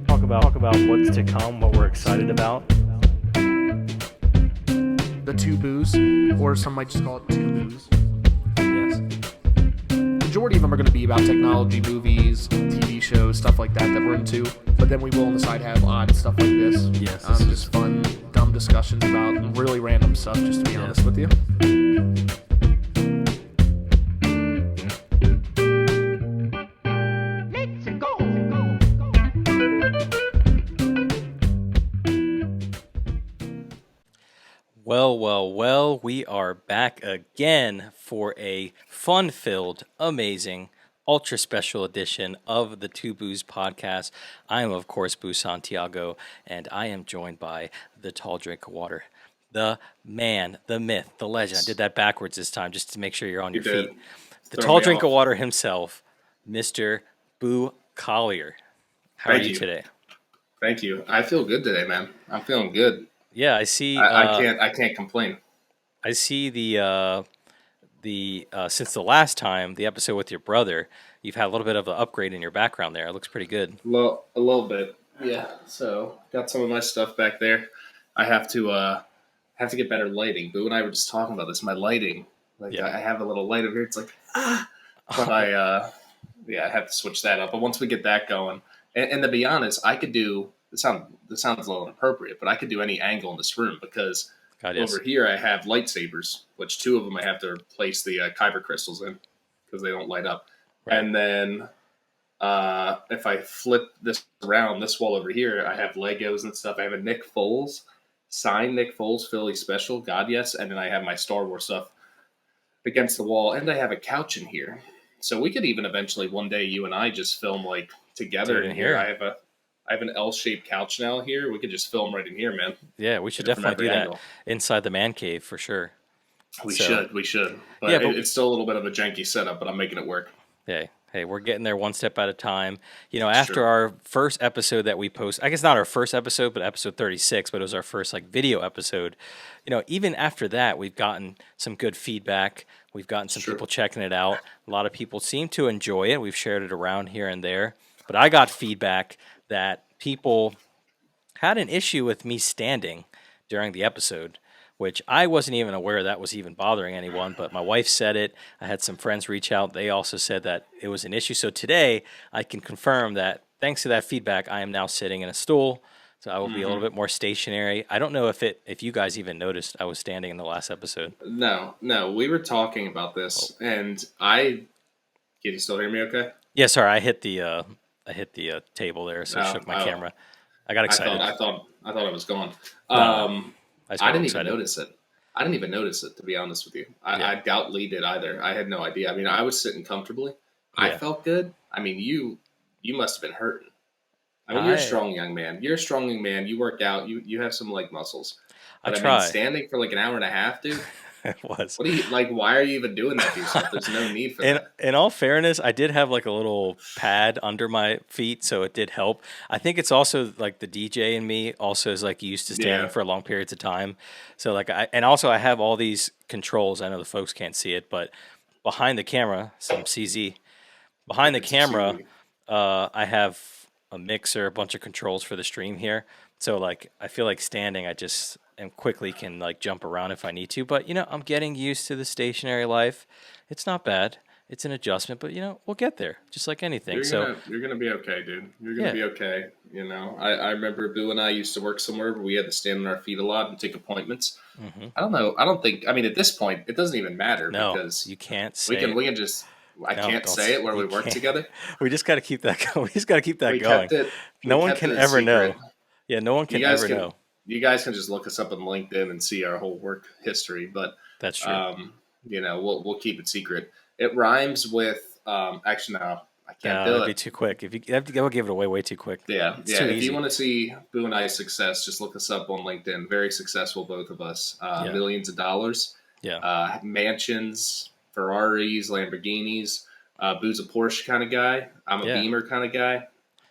Talk about what's to come, what we're excited about. The two boos, or some might just call it two boos. Yes. Majority of them are going to be about technology, movies, TV shows, stuff like that we're into. But then we will on the side have odd stuff like this. Yes. Just fun, dumb discussions about really random stuff, just to be honest with you. Well, we are back again for a fun-filled, amazing, ultra special edition of the Two Boos podcast. I am, of course, Boo Santiago, and I am joined by the tall drink of water, the man, the myth, the legend. I did that backwards this time just to make sure you're on your feet. The tall drink of water himself, Mr. Boo Collier. How are you today? Thank you. I feel good today, man. I'm feeling good. Yeah, I see. I can't complain. I see the since the last time, the episode with your brother, you've had a little bit of an upgrade in your background there. It looks pretty good. A little bit. Yeah. So got some of my stuff back there. I have to get better lighting. Boo and I were just talking about this. My lighting, I have a little light over here. It's like but I have to switch that up. But once we get that going, and to be honest, I could do. This sounds a little inappropriate, but I could do any angle in this room because over here I have lightsabers, which two of them I have to replace the kyber crystals in because they don't light up. Right. And then if I flip this around, this wall over here, I have Legos and stuff. I have a Nick Foles, signed Nick Foles Philly special, God yes, and then I have my Star Wars stuff against the wall, and I have a couch in here. So we could even eventually one day you and I just film like together in here. I have an L-shaped couch now here. We could just film right in here, man. Yeah, we should definitely do that inside the man cave for sure. We should. But, yeah, but it's still a little bit of a janky setup, but I'm making it work. Hey, we're getting there one step at a time. You know, after our first episode that we post, I guess not our first episode, but episode 36, but it was our first video episode. You know, even after that, we've gotten some good feedback. We've gotten some people checking it out. A lot of people seem to enjoy it. We've shared it around here and there. But I got feedback that people had an issue with me standing during the episode, which I wasn't even aware that was even bothering anyone, but my wife said it. I had some friends reach out. They also said that it was an issue. So today I can confirm that thanks to that feedback, I am now sitting in a stool. So I will be a little bit more stationary. I don't know if you guys even noticed I was standing in the last episode. No, we were talking about this and can you still hear me okay? Yeah, sorry, I hit the table there, so I shook my camera. I got excited. I thought it was gone. I didn't even notice it. I didn't even notice it, to be honest with you. I doubt Lee did either. I had no idea. I mean, I was sitting comfortably. I felt good. I mean, you must have been hurting. I mean, you're a strong young man. You work out. You have some leg muscles. But I try. Mean, standing for like an hour and a half, dude. It was. What do you like? Why are you even doing that to yourself? There's no need for that. In all fairness, I did have like a little pad under my feet, so it did help. I think it's also like the DJ in me also is like used to standing for long periods of time. So like I have all these controls. I know the folks can't see it, but behind the camera, some CZ. Behind the camera, I have a mixer, a bunch of controls for the stream here. So like I feel like standing, I just and quickly can like jump around if I need to. But, you know, I'm getting used to the stationary life. It's not bad. It's an adjustment, but, you know, we'll get there just like anything. You're going to be okay, dude. You're going to be okay. You know, I remember Boo and I used to work somewhere where we had to stand on our feet a lot and take appointments. Mm-hmm. I don't know. I mean, at this point, it doesn't even matter because you can't say we can just, I can't say it where we work together. We just got to keep that going. We just got to keep that going. No one can ever know. Yeah, no one can ever know. You guys can just look us up on LinkedIn and see our whole work history, but that's true. You know, we'll keep it secret. It rhymes with actually no, I can't do it. That'd be too quick. If you have to go give it away way too quick. Yeah. If you want to see Boo and I's success, just look us up on LinkedIn. Very successful, both of us. Millions of dollars. Yeah. Mansions, Ferraris, Lamborghinis. Boo's a Porsche kind of guy. I'm a Beamer kind of guy.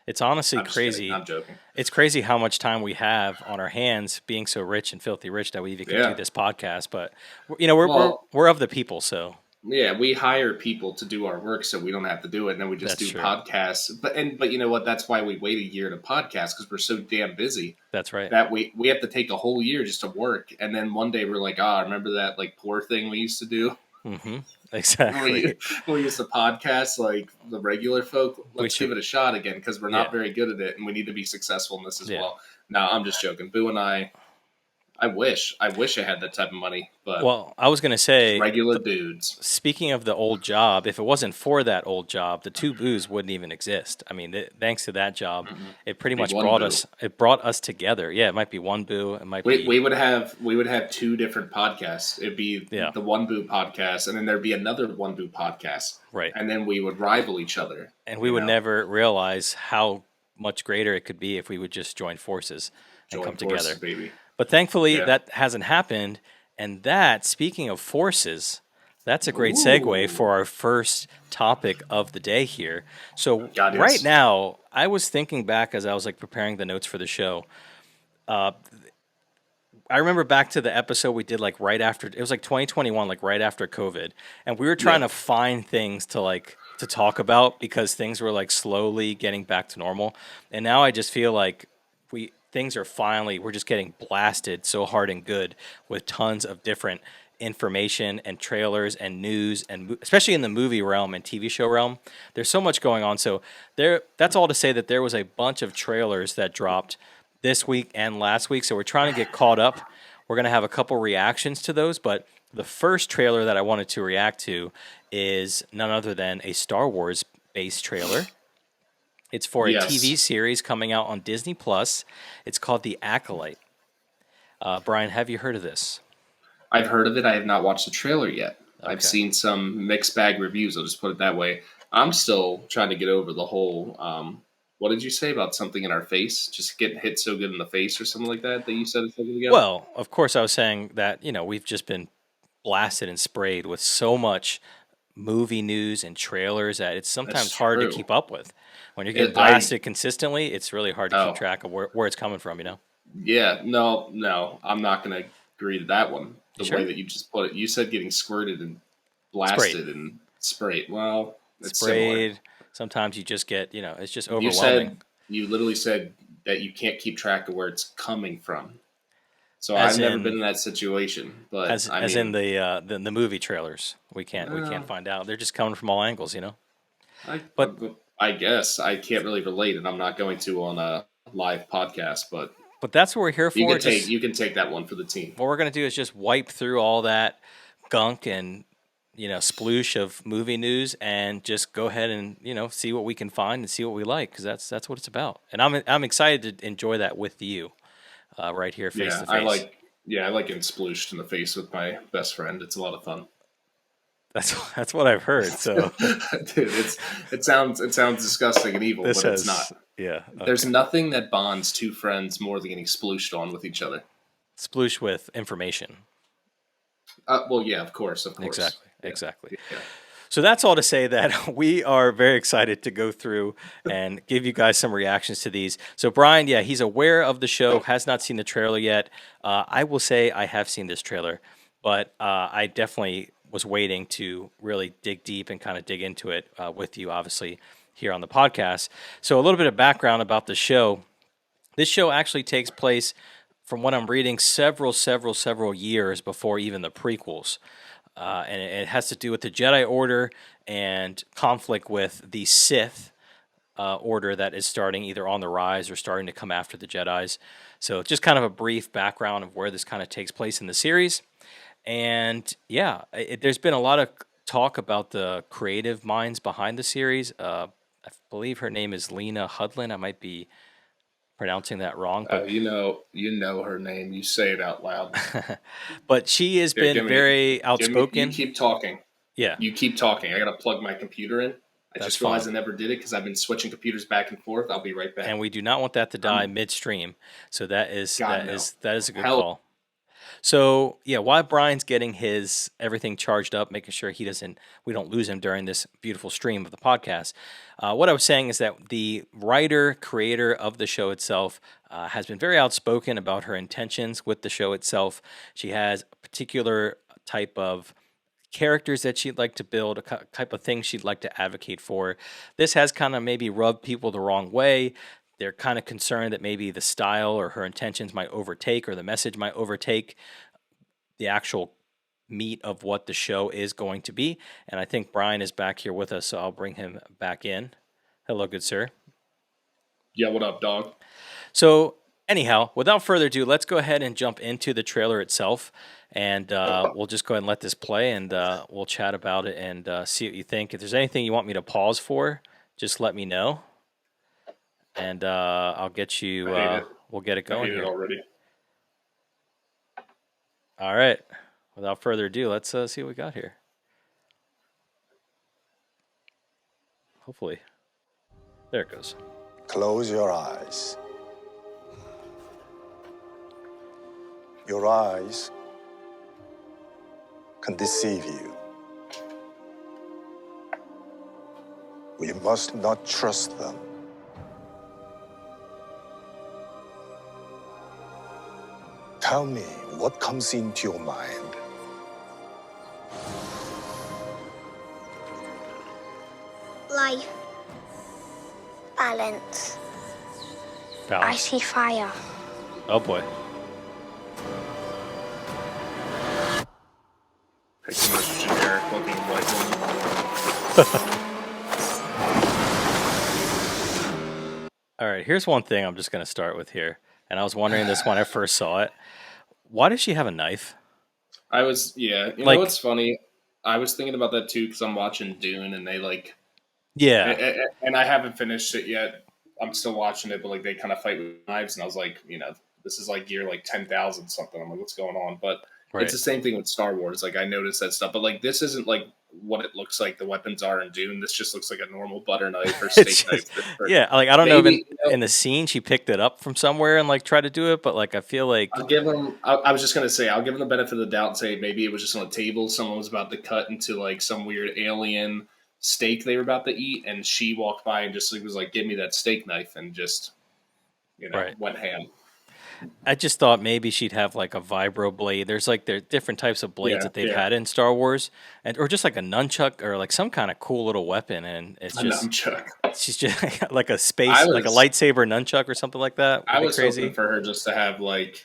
It's honestly I'm just kidding. crazy. I'm joking. It's crazy how much time we have on our hands, being so rich and filthy rich that we even can do this podcast. But Well, we're of the people, so yeah, we hire people to do our work so we don't have to do it, and then we just that's do true. podcasts. But you know what? That's why we wait a year to podcast, because we're so damn busy That's right. that we have to take a whole year just to work, and then one day we're like, remember that like poor thing we used to do? Mm-hmm. Exactly. We used to podcast like the regular folk. Let's give it a shot again, because we're not very good at it, and we need to be successful in this as well. No, I'm just joking. Boo and I wish I had that type of money, but well, I was gonna say, regular dudes. speaking of the old job, if it wasn't for that old job, the two Boos wouldn't even exist. I mean, thanks to that job, it pretty much brought us together. Yeah, it might be one Boo. It might be. We would have two different podcasts. It'd be the One Boo podcast, and then there'd be another One Boo podcast, right? And then we would rival each other, and we would never realize how much greater it could be if we would just join forces and come together, baby. But thankfully, that hasn't happened. And that, speaking of forces, that's a great segue for our first topic of the day here. So right now, I was thinking back as I was like preparing the notes for the show. I remember back to the episode we did like right after, it was like 2021, like right after COVID. And we were trying to find things to talk about because things were like slowly getting back to normal. And now I just feel like things are we're just getting blasted so hard and good with tons of different information and trailers and news, and especially in the movie realm and TV show realm, there's so much going on. So that's all to say that there was a bunch of trailers that dropped this week and last week. So we're trying to get caught up. We're going to have a couple reactions to those, but the first trailer that I wanted to react to is none other than a Star Wars based trailer. It's for a TV series coming out on Disney Plus. It's called The Acolyte. Brian, have you heard of this? I've heard of it. I have not watched the trailer yet. Okay. I've seen some mixed bag reviews. I'll just put it that way. I'm still trying to get over the whole. What did you say about something in our face? Just getting hit so good in the face or something like that you said a second ago? Well, of course, I was saying that we've just been blasted and sprayed with so much movie news and trailers that it's sometimes hard to keep up with. When you're getting blasted consistently, it's really hard to keep track of where it's coming from, Yeah, no, I'm not going to agree to that one. The way that you just put it. You said getting squirted and blasted and sprayed. Well, it's sprayed. Similar. Sometimes you just get, it's just overwhelming. You literally said that you can't keep track of where it's coming from. So I've never been in that situation, but as in the movie trailers, we can't find out. They're just coming from all angles, But I guess I can't really relate, and I'm not going to on a live podcast. But that's what we're here for. You can take that one for the team. What we're going to do is just wipe through all that gunk and sploosh of movie news, and just go ahead and see what we can find and see what we like, because that's what it's about. And I'm excited to enjoy that with you, right here face to face. I like getting splooshed in the face with my best friend. It's a lot of fun. That's what I've heard. So, dude, it sounds disgusting and evil, but it's not. Yeah, okay. There's nothing that bonds two friends more than getting splooshed on with each other. Sploosh with information. Well, yeah, of course. Exactly. Yeah. So that's all to say that we are very excited to go through and give you guys some reactions to these. So Brian, he's aware of the show, has not seen the trailer yet. I will say I have seen this trailer, but I definitely was waiting to really dig deep and kind of dig into it with you, obviously, here on the podcast. So a little bit of background about the show. This show actually takes place, from what I'm reading, several years before even the prequels. And it has to do with the Jedi Order and conflict with the Sith order that is starting either on the rise or starting to come after the Jedis. So just kind of a brief background of where this kind of takes place in the series. And there's been a lot of talk about the creative minds behind the series. I believe her name is Lena Headland. I might be pronouncing that wrong. But you know her name. You say it out loud. But she has been very outspoken. You keep talking. Yeah. You keep talking. I got to plug my computer in. I just realized I never did it because I've been switching computers back and forth. I'll be right back. And we do not want that to die midstream. So that is a good call. So yeah, while Brian's getting his everything charged up, making sure we don't lose him during this beautiful stream of the podcast. What I was saying is that the writer, creator of the show itself has been very outspoken about her intentions with the show itself. She has a particular type of characters that she'd like to build, type of things she'd like to advocate for. This has kind of maybe rubbed people the wrong way. They're kind of concerned that maybe the style or her intentions might overtake or the message might overtake the actual meat of what the show is going to be. And I think Brian is back here with us, so I'll bring him back in. Hello, good sir. Yeah, what up, dog? So anyhow, without further ado, let's go ahead and jump into the trailer itself. And we'll just go ahead and let this play, and we'll chat about it and see what you think. If there's anything you want me to pause for, just let me know. And I'll get you. We'll get it going here already. All right. Without further ado, let's see what we got here. Hopefully, there it goes. Close your eyes. Your eyes can deceive you. We must not trust them. Tell me what comes into your mind. Life. Balance. I see fire. Oh boy. Pick the most generic looking white one. All right, here's one thing I'm just going to start with here. And I was wondering this when I first saw it. Why does she have a knife? You know what's funny? I was thinking about that too because I'm watching Dune and they and I haven't finished it yet. I'm still watching it, but they kind of fight with knives, and I was like, this is year 10,000 something. I'm like, what's going on? But it's the same thing with Star Wars. I noticed that stuff, but this isn't what it looks like the weapons are in Dune. This just looks like a normal butter knife or steak knife. Yeah, I don't know if in the scene she picked it up from somewhere and tried to do it, but I feel like I'll give them. I was just gonna say I'll give them the benefit of the doubt and say maybe it was just on a table. Someone was about to cut into some weird alien steak they were about to eat, and she walked by and just was like, "Give me that steak knife," and just went ham. I just thought maybe she'd have a vibro blade. There are different types of blades that they've had in Star Wars, or just a nunchuck or some kind of cool little weapon. And it's just nunchuck. She's just like a space, like a lightsaber nunchuck or something like that. I was hoping for her just to have what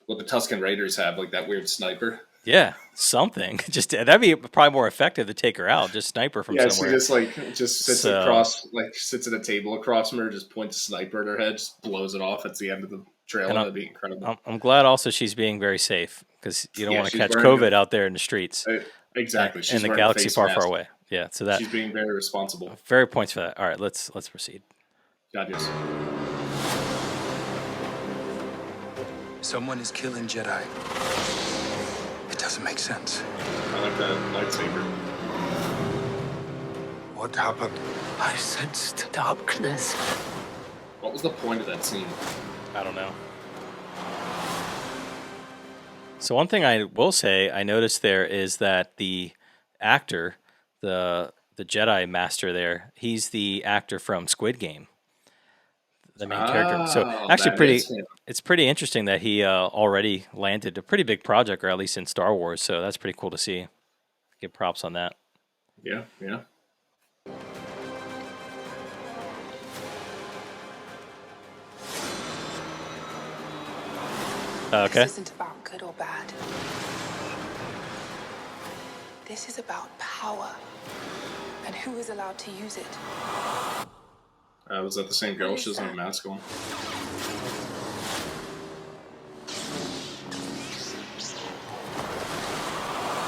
the Tusken Raiders have, that weird sniper. Yeah, something. Just that'd be probably more effective to take her out. Just snipe her from somewhere. She just sits across, sits at a table across from her, just points a sniper at her head, just blows it off at the end of the trailer. That'd be incredible. I'm glad also she's being very safe because you don't want to catch COVID out there in the streets. Exactly. In the galaxy far away. Yeah, so that she's being very responsible. Very points for that. All right, let's proceed. God, yes. Someone is killing Jedi. It doesn't make sense. I like that lightsaber. What happened? I sensed darkness. What was the point of that scene? I don't know. So one thing I will say I noticed there is that the actor, the Jedi Master there, he's the actor from Squid Game. The main character. So actually it's pretty interesting that he already landed a pretty big project, or at least in Star Wars. So that's pretty cool to see. Give props on that. Yeah. Okay. This isn't about good or bad. This is about power and who is allowed to use it. Was that the same girl? She doesn't have a mask on.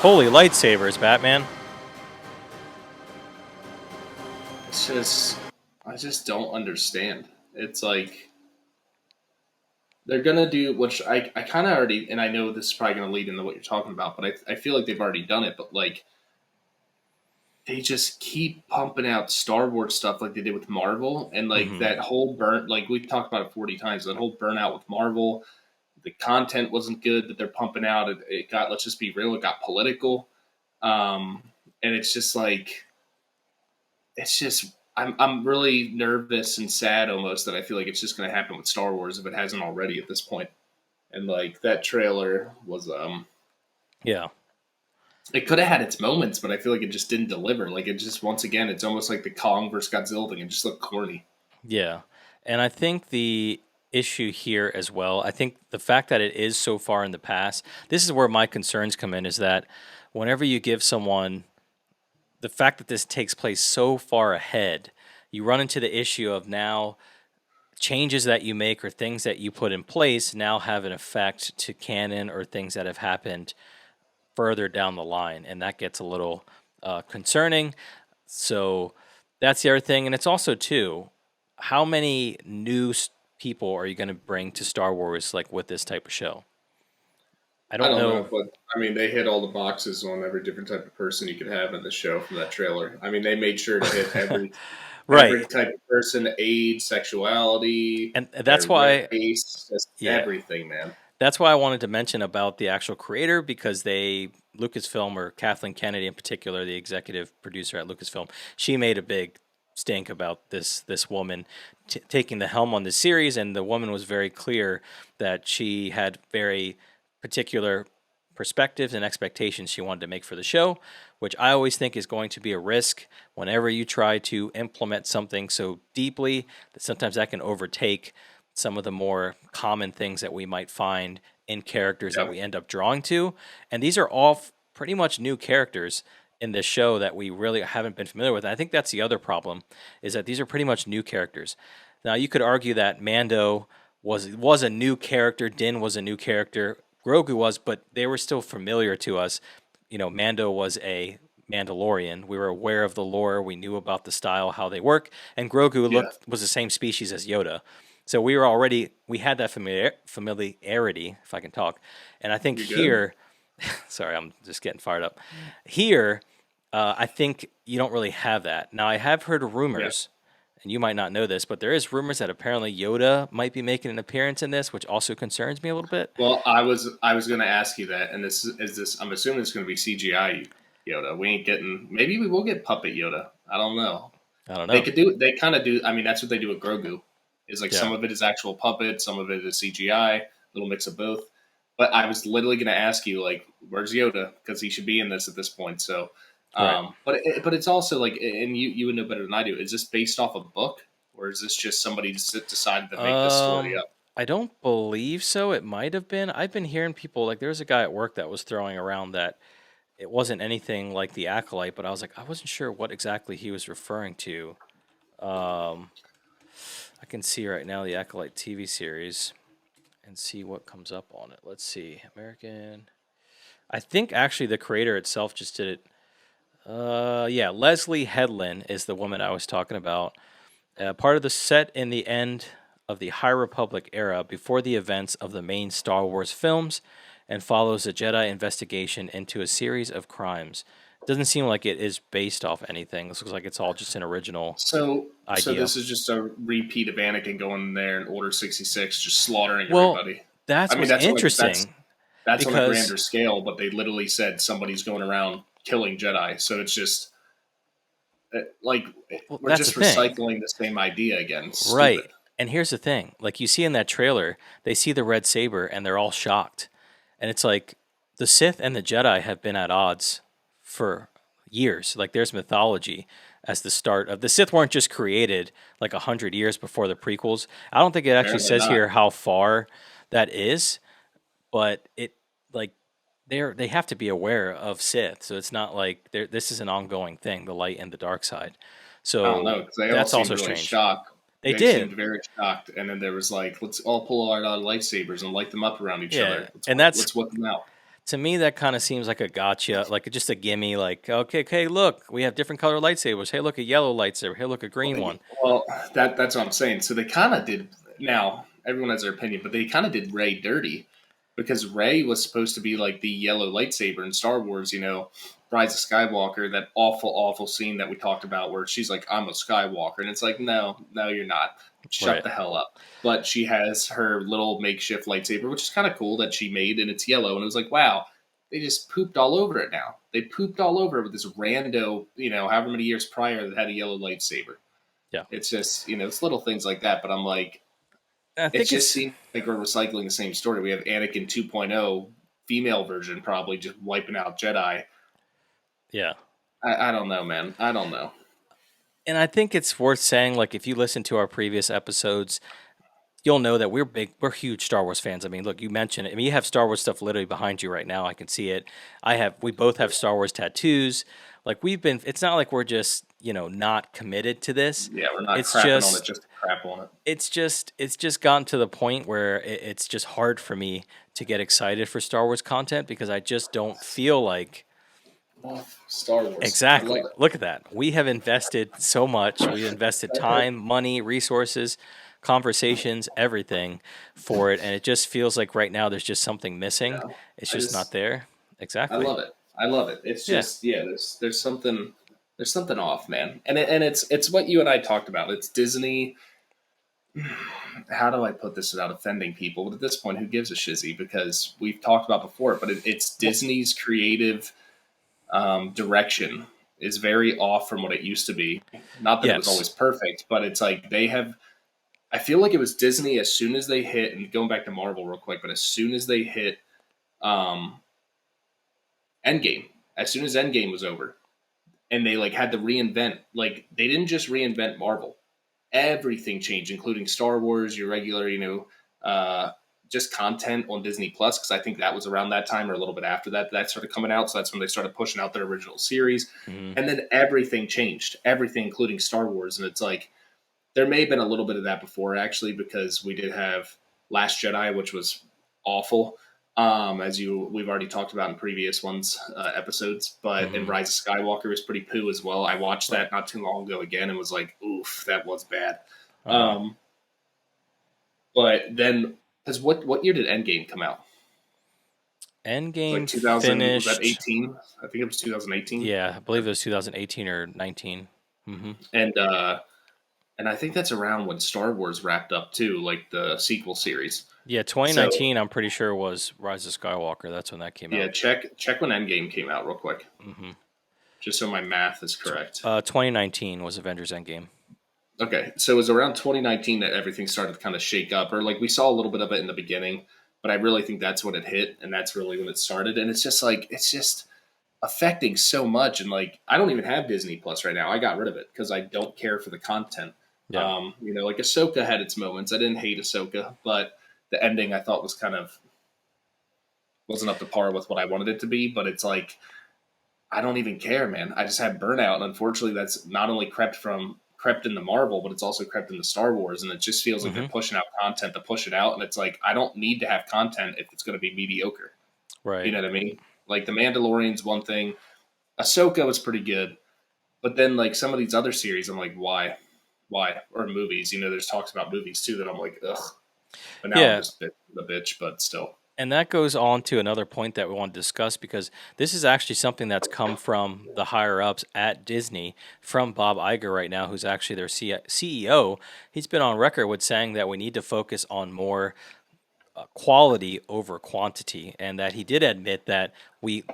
Holy lightsabers, Batman. It's just, I just don't understand. It's they're gonna do, which I kind of already, and I know this is probably gonna lead into what you're talking about, but I feel like they've already done it. But they just keep pumping out Star Wars stuff like they did with Marvel, and that whole we've talked about it 40 times. That whole burnout with Marvel, the content wasn't good that they're pumping out. It got, let's just be real, it got political. And it's just like, I'm really nervous and sad almost that I feel like it's just going to happen with Star Wars if it hasn't already at this point. And like that trailer was, yeah, it could have had its moments, but I feel like it just didn't deliver. Like it just, once again, it's almost like the Kong versus Godzilla thing. It just looked corny. yeah. And I think the issue here as well, I think the fact that it is so far in the past, this is where my concerns come in, is that whenever you give someone the fact that this takes place so far ahead, you run into the issue of now changes that you make or things that you put in place now have an effect to canon or things that have happened further down the line. And that gets a little concerning. So that's the other thing. And it's also, too, how many new people are you going to bring to Star Wars like with this type of show? I don't know. But I mean, they hit all the boxes on every different type of person you could have in the show from that trailer. I mean, they made sure to hit every right. every type of person, age, sexuality, and that's why race, everything, man. That's why I wanted to mention about the actual creator, because Lucasfilm, or Kathleen Kennedy in particular, the executive producer at Lucasfilm, she made a big stink about this woman taking the helm on this series, and the woman was very clear that she had very particular perspectives and expectations she wanted to make for the show, which I always think is going to be a risk whenever you try to implement something so deeply that sometimes that can overtake some of the more common things that we might find in characters that we end up drawing to. And these are all pretty much new characters in this show that we really haven't been familiar with. And I think that's the other problem, is that these are pretty much new characters. Now, you could argue that Mando was a new character, Din was a new character, Grogu was, but they were still familiar to us. You know, Mando was a Mandalorian. We were aware of the lore. We knew about the style, how they work. And Grogu was the same species as Yoda. So we had that familiarity, if I can talk. And I think here, sorry, I'm just getting fired up. Here, I think you don't really have that. Now, I have heard rumors, and you might not know this, but there is rumors that apparently Yoda might be making an appearance in this, which also concerns me a little bit. Well, I was going to ask you that, and this I'm assuming it's going to be CGI Yoda. We ain't getting. Maybe we will get puppet Yoda. I don't know. They could do. They kind of do. I mean, that's what they do with Grogu. Is like some of it is actual puppet, some of it is CGI, a little mix of both. But I was literally going to ask you, like, where's Yoda? Because he should be in this at this point. So, but it's also like, and you would know better than I do. Is this based off a book, or is this just somebody decided to make this story up? I don't believe so. It might have been. I've been hearing people, like, there was a guy at work that was throwing around that it wasn't anything like the Acolyte, but I was like, I wasn't sure what exactly he was referring to. I can see right now the Acolyte TV series and see what comes up on it. Let's see. American. I think actually the creator itself just did it. Leslie Headland is the woman I was talking about. Part of the set in the end of the High Republic era before the events of the main Star Wars films, and follows a Jedi investigation into a series of crimes. Doesn't seem like it is based off anything. This looks like it's all just an original idea. So this is just a repeat of Anakin going in there in Order 66, just slaughtering everybody. That's interesting. That's on a grander scale, but they literally said somebody's going around killing Jedi. So it's just we're just recycling the same idea again. Stupid. Right. And here's the thing. Like you see in that trailer, they see the red saber and they're all shocked. And it's like the Sith and the Jedi have been at odds for years. Like there's mythology as the start of the Sith weren't just created like 100 years before the prequels. I don't think it actually says here how far that is, but it like they have to be aware of Sith. So it's not like this is an ongoing thing, the light and the dark side. So I don't know, because that's also really strange. Shocked. They seemed very shocked, and then there was like, let's all pull our lightsabers and light them up around each other. Let's whip them out. To me, that kind of seems like a gotcha, like just a gimme. Like, okay, look, we have different color lightsabers. Hey, look, a yellow lightsaber. Hey, look, a green one. Well, that's what I'm saying. So they kind of did. Now everyone has their opinion, but they kind of did Rey dirty, because Rey was supposed to be like the yellow lightsaber in Star Wars. You know, Rise of Skywalker, that awful scene that we talked about where she's like, I'm a Skywalker. And it's like, no, you're not. shut the hell up. But she has her little makeshift lightsaber, which is kind of cool that she made, and it's yellow. And it was like, wow, they just pooped all over it now. They pooped all over it with this rando, however many years prior that had a yellow lightsaber. Yeah. It's just, it's little things like that. But I'm like, I think it just seems like we're recycling the same story. We have Anakin 2.0, female version, probably just wiping out Jedi. Yeah. I don't know, man. I don't know. And I think it's worth saying, like, if you listen to our previous episodes, you'll know that we're huge Star Wars fans. I mean, look, you mentioned it. I mean, you have Star Wars stuff literally behind you right now. I can see it. We both have Star Wars tattoos. Like, it's not like we're just, not committed to this. Yeah, we're not crapping on it just to crap on it. It's just gotten to the point where it's just hard for me to get excited for Star Wars content because I just don't feel like Star Wars. Exactly. Look at that. We have invested so much. We've invested time, money, resources, conversations, everything for it, and it just feels like right now there's just something missing. It's just not there. Exactly. I love it. It's just there's something off, man. And it's what you and I talked about. It's Disney. How do I put this without offending people? But at this point, who gives a shizzy? Because we've talked about before, but it's Disney's creative direction is very off from what it used to be. Not that it was always perfect, but it's like I feel like it was Disney as soon as they hit, and going back to Marvel real quick, but as soon as they hit Endgame, as soon as Endgame was over, and they had to reinvent, they didn't just reinvent Marvel. Everything changed, including Star Wars, your regular, just content on Disney Plus, because I think that was around that time or a little bit after that started coming out. So that's when they started pushing out their original series. Mm-hmm. And then everything changed, everything, including Star Wars. And it's like, there may have been a little bit of that before, actually, because we did have Last Jedi, which was awful, we've already talked about in previous episodes. But and Rise of Skywalker was pretty poo as well. I watched that not too long ago again and was like, oof, that was bad. But then, because what year did Endgame come out? Endgame 2000, finished. Was that 18? I think it was 2018. Yeah, I believe it was 2018 or 19. Mm-hmm. And I think that's around when Star Wars wrapped up too, like the sequel series. Yeah, 2019. I'm pretty sure was Rise of Skywalker. That's when that came out. Yeah, check when Endgame came out real quick, just so my math is correct. 2019 was Avengers Endgame. Okay, so it was around 2019 that everything started to kind of shake up, or we saw a little bit of it in the beginning, but I really think that's when it hit, and that's really when it started. And it's just affecting so much, and I don't even have Disney Plus right now. I got rid of it because I don't care for the content. Yeah. Ahsoka had its moments. I didn't hate Ahsoka, but the ending I thought was wasn't up to par with what I wanted it to be. But it's I don't even care, man. I just had burnout, and unfortunately, that's not only crept in the Marvel, but it's also crept in the Star Wars, and it just feels like they're pushing out content to push it out, and it's I don't need to have content if it's going to be mediocre. Right. You know what I mean? The Mandalorian's one thing. Ahsoka was pretty good, but then some of these other series, I'm like, why? Or movies, there's talks about movies too that I'm like, ugh. But now I'm just a bitch, but still. And that goes on to another point that we want to discuss, because this is actually something that's come from the higher ups at Disney, from Bob Iger right now, who's actually their CEO. He's been on record with saying that we need to focus on more quality over quantity, and that he did admit that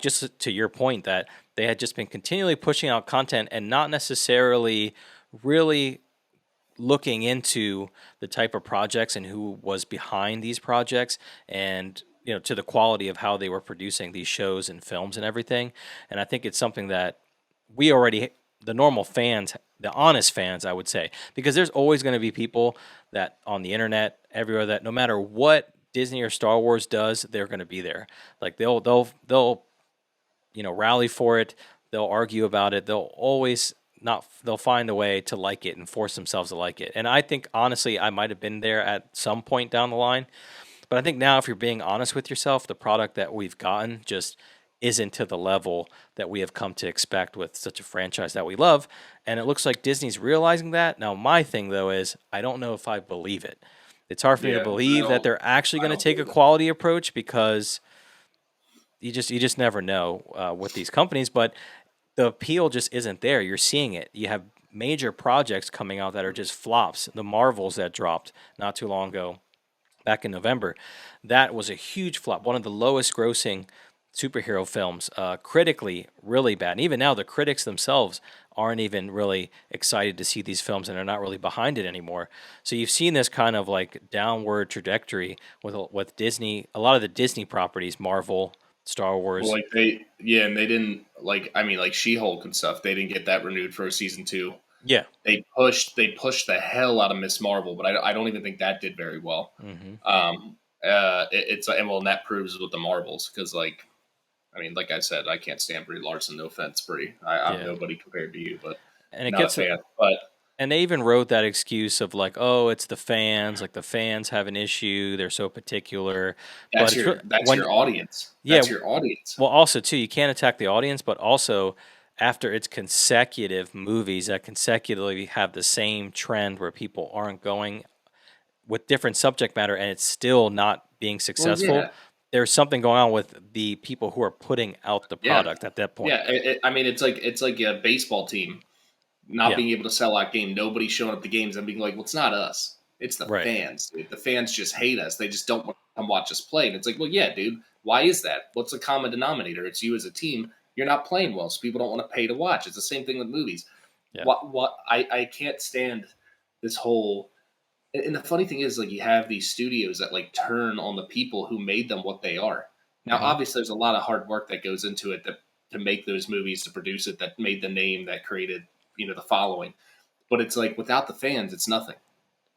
just to your point, that they had just been continually pushing out content and not necessarily really looking into the type of projects and who was behind these projects, and to the quality of how they were producing these shows and films and everything. And I think it's something that we already, the normal fans, the honest fans, I would say, because there's always going to be people that on the internet everywhere that no matter what Disney or Star Wars does, they're going to be there. They'll rally for it. They'll argue about it. They'll find a way to like it and force themselves to like it. And I think, honestly, I might have been there at some point down the line. But I think now, if you're being honest with yourself, the product that we've gotten just isn't to the level that we have come to expect with such a franchise that we love. And it looks like Disney's realizing that. Now, my thing, though, is I don't know if I believe it. It's hard for me to believe that they're actually going to take a quality approach, because you just never know with these companies. But the appeal just isn't there. You're seeing it. You have major projects coming out that are just flops. The Marvels that dropped not too long ago, back in November, that was a huge flop. One of the lowest grossing superhero films, critically really bad. And even now, the critics themselves aren't even really excited to see these films, and are not really behind it anymore. So you've seen this kind of like downward trajectory with Disney. A lot of the Disney properties, Marvel, Star Wars. Well, like and they didn't like. I mean, like She-Hulk and stuff. They didn't get that renewed for a season 2. Yeah, they pushed the hell out of Miss Marvel, but I don't even think that did very well. It's and that proves with the Marvels, because like, I mean, like I said, I can't stand Brie Larson. No offense, Brie. I'm nobody compared to you, but and it not gets a fan. But and they even wrote that excuse of like, oh, it's the fans. Like the fans have an issue. They're so particular. That's your audience. That's your audience. Well, also too, you can't attack the audience, but also after it's consecutive movies that consecutively have the same trend where people aren't going with different subject matter, and it's still not being successful. Well, yeah. There's something going on with the people who are putting out the product at that point. Yeah, I mean, it's like a baseball team not being able to sell out game. Nobody showing up to games and being like, "Well, it's not us. It's the fans. Dude. The fans just hate us. They just don't want to come watch us play." And it's like, well, yeah, dude. Why is that? What's the common denominator? It's you as a team. You're not playing well, so people don't want to pay to watch. It's the same thing with movies. Yeah. What I can't stand this whole. And the funny thing is, like, you have these studios that like turn on the people who made them what they are. Now, obviously, there's a lot of hard work that goes into it to make those movies, to produce it, that made the name, that created, the following. But it's like, without the fans, it's nothing.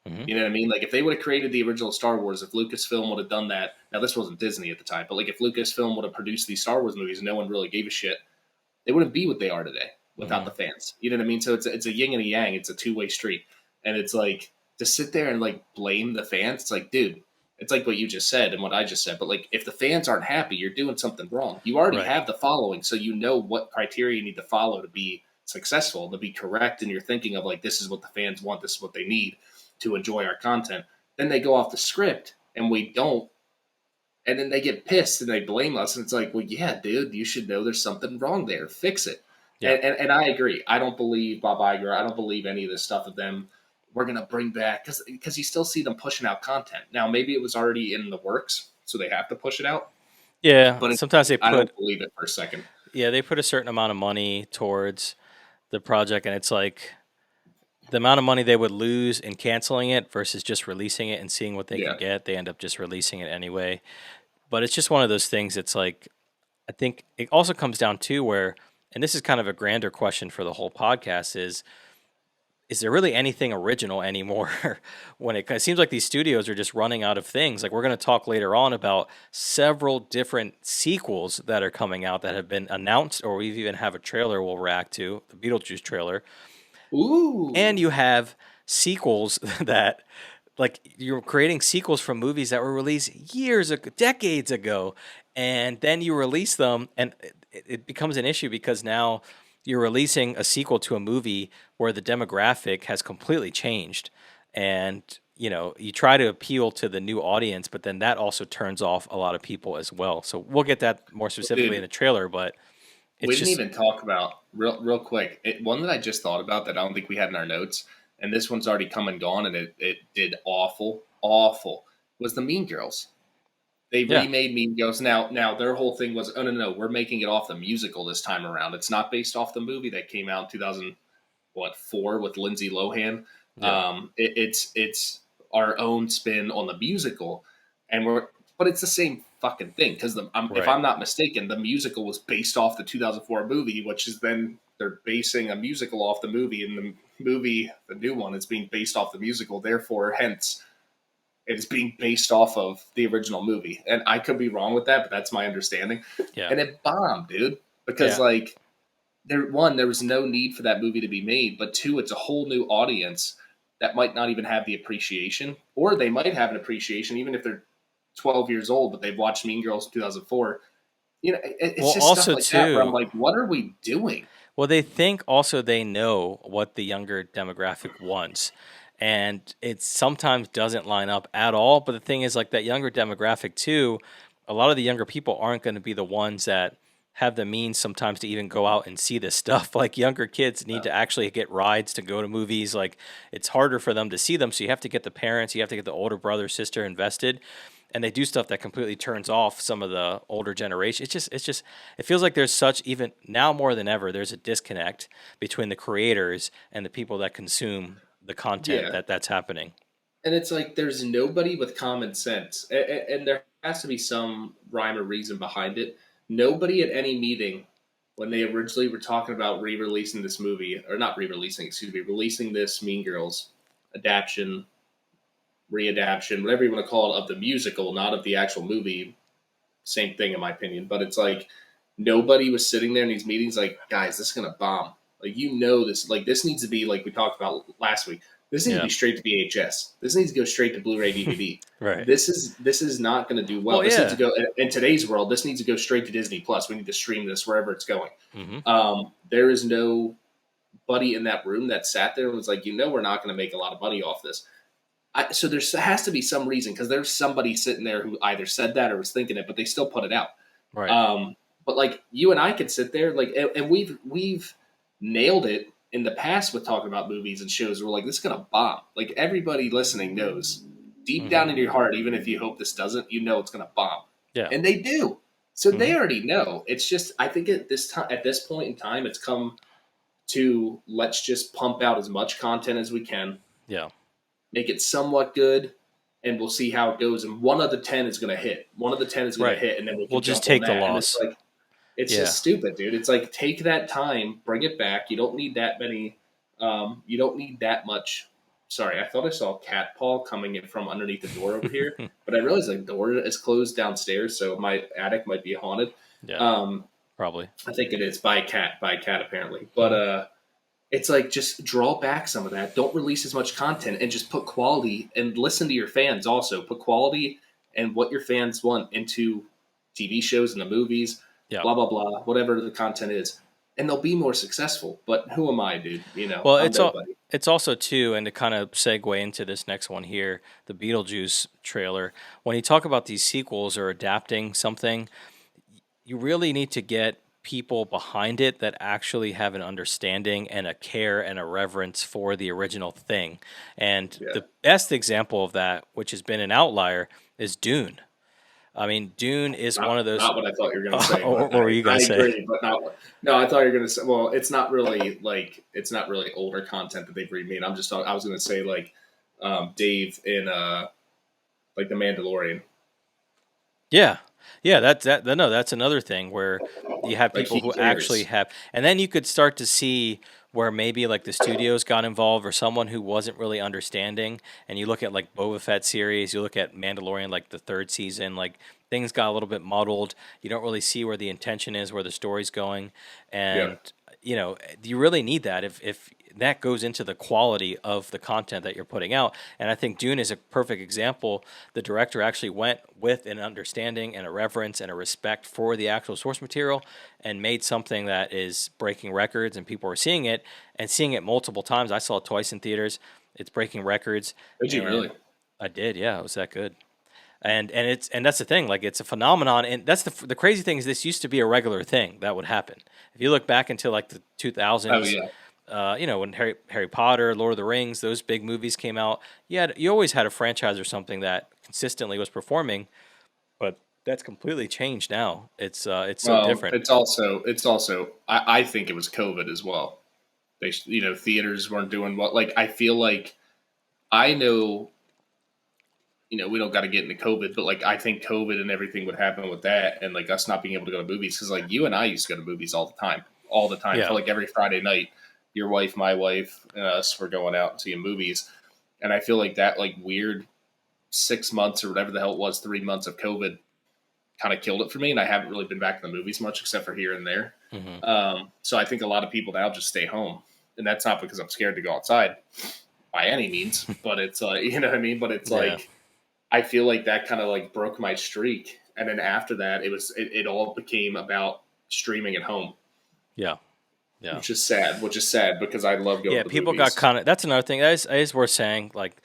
You know what I mean? Like, if they would have created the original Star Wars, if Lucasfilm would have done that, now this wasn't Disney at the time, but like if Lucasfilm would have produced these Star Wars movies and no one really gave a shit, they wouldn't be what they are today without the fans. You know what I mean? So it's a yin and a yang. It's a two-way street. And it's like, to sit there and like blame the fans, it's like, dude, it's like what you just said and what I just said. But like, if the fans aren't happy, you're doing something wrong. You already have the following, so you know what criteria you need to follow to be successful, to be correct. And you're thinking of like, this is what the fans want, this is what they need to enjoy our content. Then they go off the script and we don't. And then they get pissed and they blame us. And it's like, well, yeah, dude, you should know there's something wrong there. Fix it. Yeah. And I agree. I don't believe Bob Iger. I don't believe any of this stuff of them. We're going to bring back, because you still see them pushing out content. Now, maybe it was already in the works, so they have to push it out. Yeah, but sometimes I don't believe it for a second. Yeah, they put a certain amount of money towards the project, and it's like the amount of money they would lose in canceling it versus just releasing it and seeing what they can get. They end up just releasing it anyway. But it's just one of those things. It's like, I think it also comes down to where, and this is kind of a grander question for the whole podcast, is there really anything original anymore? When it seems like these studios are just running out of things. Like, we're going to talk later on about several different sequels that are coming out that have been announced, or we even have a trailer we'll react to, the Beetlejuice trailer. Ooh. And you have sequels that, like, you're creating sequels from movies that were released years ago, decades ago, and then you release them, and it becomes an issue because now you're releasing a sequel to a movie where the demographic has completely changed. And, you try to appeal to the new audience, but then that also turns off a lot of people as well. So we'll get that more specifically in the trailer, but we didn't even talk about, real quick, one that I just thought about that I don't think we had in our notes, and this one's already come and gone, and it did awful, was the Mean Girls. They remade Mean Girls. Now their whole thing was, oh, no, we're making it off the musical this time around. It's not based off the movie that came out in 2004 with Lindsay Lohan. Yeah. It's our own spin on the musical, but it's the same fucking thing, because if I'm not mistaken, the musical was based off the 2004 movie, which is then they're basing a musical off the movie, and the movie, the new one, is being based off the musical. Therefore, hence, it is being based off of the original movie. And I could be wrong with that, but that's my understanding. Yeah. And it bombed, dude. Because, there was no need for that movie to be made. But two, it's a whole new audience that might not even have the appreciation. Or they might have an appreciation, even if they're 12 years old, but they've watched Mean Girls in 2004. It's just stuff like that where I'm like, what are we doing? Well, they think also they know what the younger demographic wants. And it sometimes doesn't line up at all. But the thing is, like, that younger demographic too, a lot of the younger people aren't going to be the ones that have the means sometimes to even go out and see this stuff. Like younger kids need to actually get rides to go to movies. Like it's harder for them to see them. So you have to get the parents, you have to get the older brother, sister invested. And they do stuff that completely turns off some of the older generation. It feels like there's such, even now more than ever, there's a disconnect between the creators and the people that consume the content that's happening. And it's like there's nobody with common sense, and there has to be some rhyme or reason behind it. Nobody at any meeting, when they originally were talking about re-releasing this movie, or not re-releasing, excuse me, releasing this Mean Girls adaptation, readaptation, whatever you want to call it, of the musical, not of the actual movie. Same thing in my opinion, but it's like nobody was sitting there in these meetings like, guys, this is gonna bomb. Like this, like this needs to be like we talked about last week. This needs to be straight to VHS. This needs to go straight to Blu-ray DVD. Right. This is not going to do well. This needs to go in today's world. This needs to go straight to Disney Plus. We need to stream this wherever it's going. Mm-hmm. There is nobody in that room that sat there and was like, we're not going to make a lot of money off this. So there has to be some reason because there's somebody sitting there who either said that or was thinking it, but they still put it out. Right. But like you and I could sit there, like, and we've nailed it in the past with talking about movies and shows. We're like, this is gonna bomb. Like everybody listening knows deep down in your heart, even if you hope this doesn't, it's gonna bomb. Yeah. And they do. So they already know. It's just I think at this point in time, it's come to let's just pump out as much content as we can. Yeah. Make it somewhat good, and we'll see how it goes. And 1 of the 10 is going to hit. 1 of the 10 is going to hit, and then we'll just take the loss. It's just stupid, dude. It's like take that time, bring it back. You don't need that many. You don't need that much. Sorry, I thought I saw a cat paw coming in from underneath the door over here, but I realized the door is closed downstairs, so my attic might be haunted. Yeah, probably. I think it is by a cat apparently, but it's like just draw back some of that. Don't release as much content and just put quality and listen to your fans also. Put quality and what your fans want into TV shows and the movies, blah, blah, blah, whatever the content is. And they'll be more successful. But who am I, dude? Well, it's also, too, and to kind of segue into this next one here, the Beetlejuice trailer, when you talk about these sequels or adapting something, you really need to get people behind it that actually have an understanding and a care and a reverence for the original thing. And the best example of that, which has been an outlier, is Dune. I mean, Dune is one of those. Not what I thought you were going to say. What were you going to say? Agree, but not. No, I thought you were going to say. Well, it's not really older content that they've remade. I was going to say like Dave in like The Mandalorian. Yeah. Yeah, that's another thing where you have people who actually have, and then you could start to see where maybe like the studios got involved or someone who wasn't really understanding. And you look at like Boba Fett series, you look at Mandalorian, like the 3rd season, like things got a little bit muddled. You don't really see where the intention is, where the story's going, and you really need that if that goes into the quality of the content that you're putting out. And I think Dune is a perfect example. The director actually went with an understanding and a reverence and a respect for the actual source material and made something that is breaking records, and people are seeing it and seeing it multiple times. I saw it twice in theaters. It's breaking records. Did you really? I did, yeah. It was that good. And that's the thing, like it's a phenomenon, and that's the crazy thing is this used to be a regular thing that would happen. If you look back into like the 2000s, when Harry Potter, Lord of the Rings, those big movies came out, you always had a franchise or something that consistently was performing, but that's completely changed now. It's so different. It's also I think it was COVID as well. They theaters weren't doing what, like I feel like I know. We don't got to get into COVID, but like I think COVID and everything would happen with that, and like us not being able to go to movies because like you and I used to go to movies all the time for like every Friday night. Your wife, my wife, and us were going out and seeing movies, and I feel like that like weird 6 months or whatever the hell it was, 3 months of COVID, kind of killed it for me, and I haven't really been back to the movies much except for here and there. Mm-hmm. So I think a lot of people now just stay home, and that's not because I'm scared to go outside by any means, but it's you know what I mean. But it's like. I feel like that kind of like broke my streak. And then after that, it all became about streaming at home. Yeah. Yeah. Which is sad because I love going to the people movies. got kind of, that's another thing that is worth saying. Like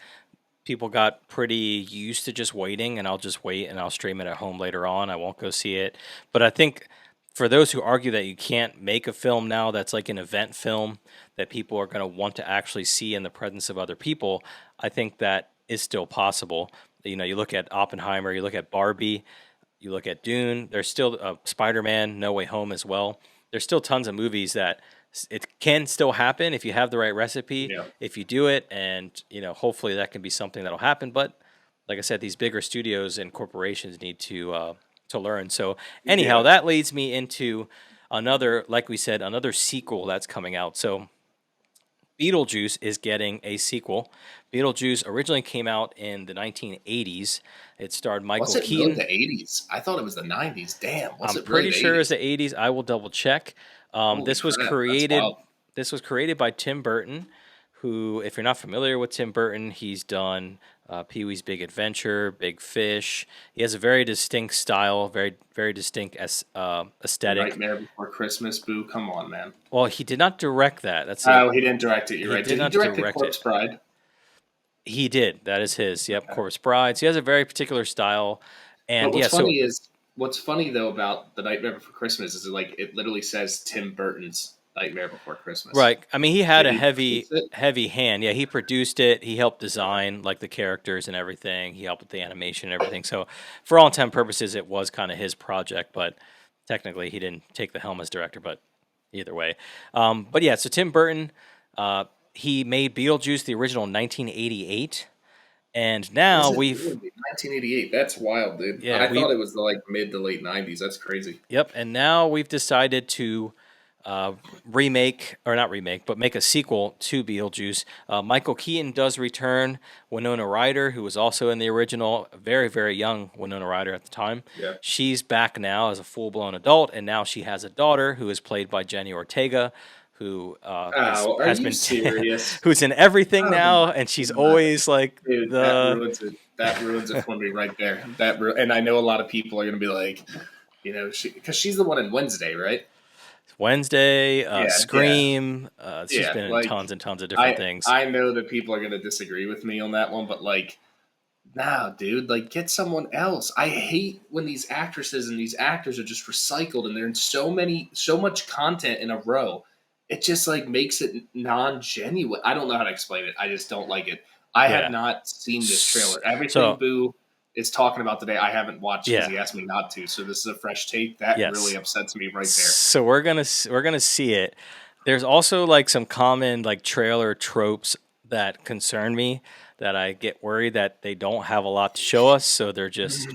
people got pretty used to just waiting, and I'll just wait and I'll stream it at home later on. I won't go see it. But I think for those who argue that you can't make a film now that's like an event film that people are going to want to actually see in the presence of other people, I think that is still possible. You know, you look at Oppenheimer, you look at Barbie, you look at Dune. There's still Spider-Man, No Way Home as well. There's still tons of movies that it can still happen if you have the right recipe, if you do it, and you know, hopefully that can be something that'll happen. But like I said, these bigger studios and corporations need to learn. So anyhow, that leads me into another, like we said, another sequel that's coming out. So Beetlejuice is getting a sequel. Beetlejuice originally came out in the 1980s. It starred Michael Keaton. Was it really the 80s? I thought it was the 90s. Damn, I'm pretty sure it was the 80s. I will double check. This was created. This was created by Tim Burton, who, if you're not familiar with Tim Burton, he's done Pee-wee's Big Adventure, Big Fish. He has a very distinct style, very distinct aesthetic. Nightmare Before Christmas, boo. Come on, man. Well, he did not direct that. That's he didn't direct it. You're right. Did he direct Corpse Bride? He did. That is his. Yep, okay. Corpse Bride. So he has a very particular style. And what's funny though about the Nightmare Before Christmas is like it literally says Tim Burton's Nightmare Before Christmas. Right. I mean, he had a heavy hand. Yeah, he produced it. He helped design like the characters and everything. He helped with the animation and everything. So for all intent and purposes, it was kind of his project, but technically he didn't take the helm as director, but either way. But yeah, so Tim Burton, he made Beetlejuice, the original, in 1988. And now we've 1988. That's wild, dude. Yeah, I thought it was the like mid to late 90s. That's crazy. Yep. And now we've decided to make a sequel to Beetlejuice. Michael Keaton does return. Winona Ryder, who was also in the original, very, very young Winona Ryder at the time. Yeah. She's back now as a full-blown adult, and now she has a daughter who is played by Jenny Ortega, who has been serious? Who's in everything now, and she's always like dude, that ruins it for me right there. And I know a lot of people are going to be like, you know, because she's the one in Wednesday, right? Wednesday, Scream. She's been in tons and tons of different things. I know that people are going to disagree with me on that one, but like, nah, dude, like get someone else. I hate when these actresses and these actors are just recycled and they're in so much content in a row. It just like makes it non-genuine. I don't know how to explain it. I just don't like it. I have not seen this trailer. Everything Boo is talking about today, I haven't watched because he asked me not to. So this is a fresh take. That really upsets me right there. So we're gonna see it. There's also like some common like trailer tropes that concern me, that I get worried that they don't have a lot to show us, so they're just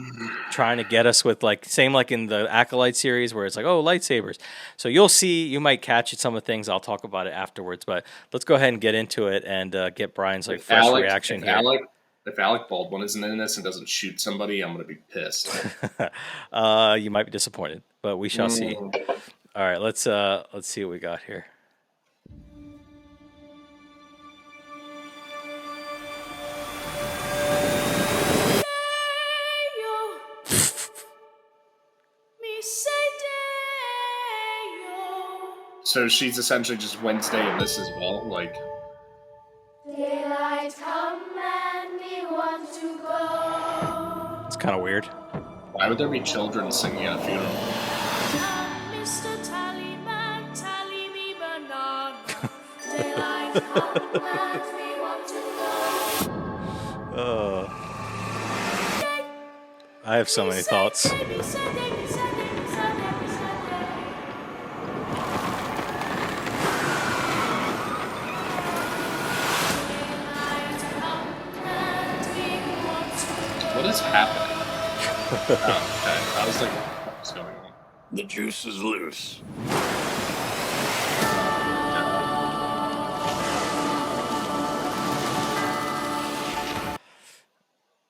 trying to get us with like same like in the Acolyte series where it's like, oh, lightsabers. So you'll see, you might catch some of the things. I'll talk about it afterwards, but let's go ahead and get into it and get Brian's like fresh reaction here. If Alec Baldwin isn't in this and doesn't shoot somebody, I'm going to be pissed. You might be disappointed, but we shall see. All right, let's see what we got here. So she's essentially just Wednesday in this as well, like. Daylight come and we want to go. It's kind of weird. Why would there be children singing at a funeral? Mr. Tallyman, tally me banana. Daylight come and we want to go. I have so many thoughts. What is happening? Okay. I was like, what's going on? The juice is loose.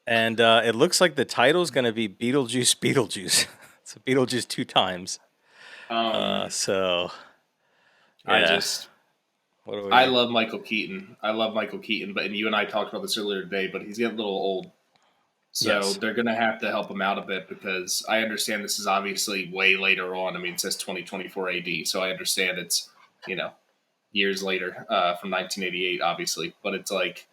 And it looks like the title's going to be Beetlejuice. So Beetlejuice 2 times. So, yeah. I love Michael Keaton. But and you and I talked about this earlier today, but he's getting a little old. So they're going to have to help him out a bit because I understand this is obviously way later on. I mean, it says 2024 AD. So I understand it's, you know, years later from 1988, obviously. But it's like,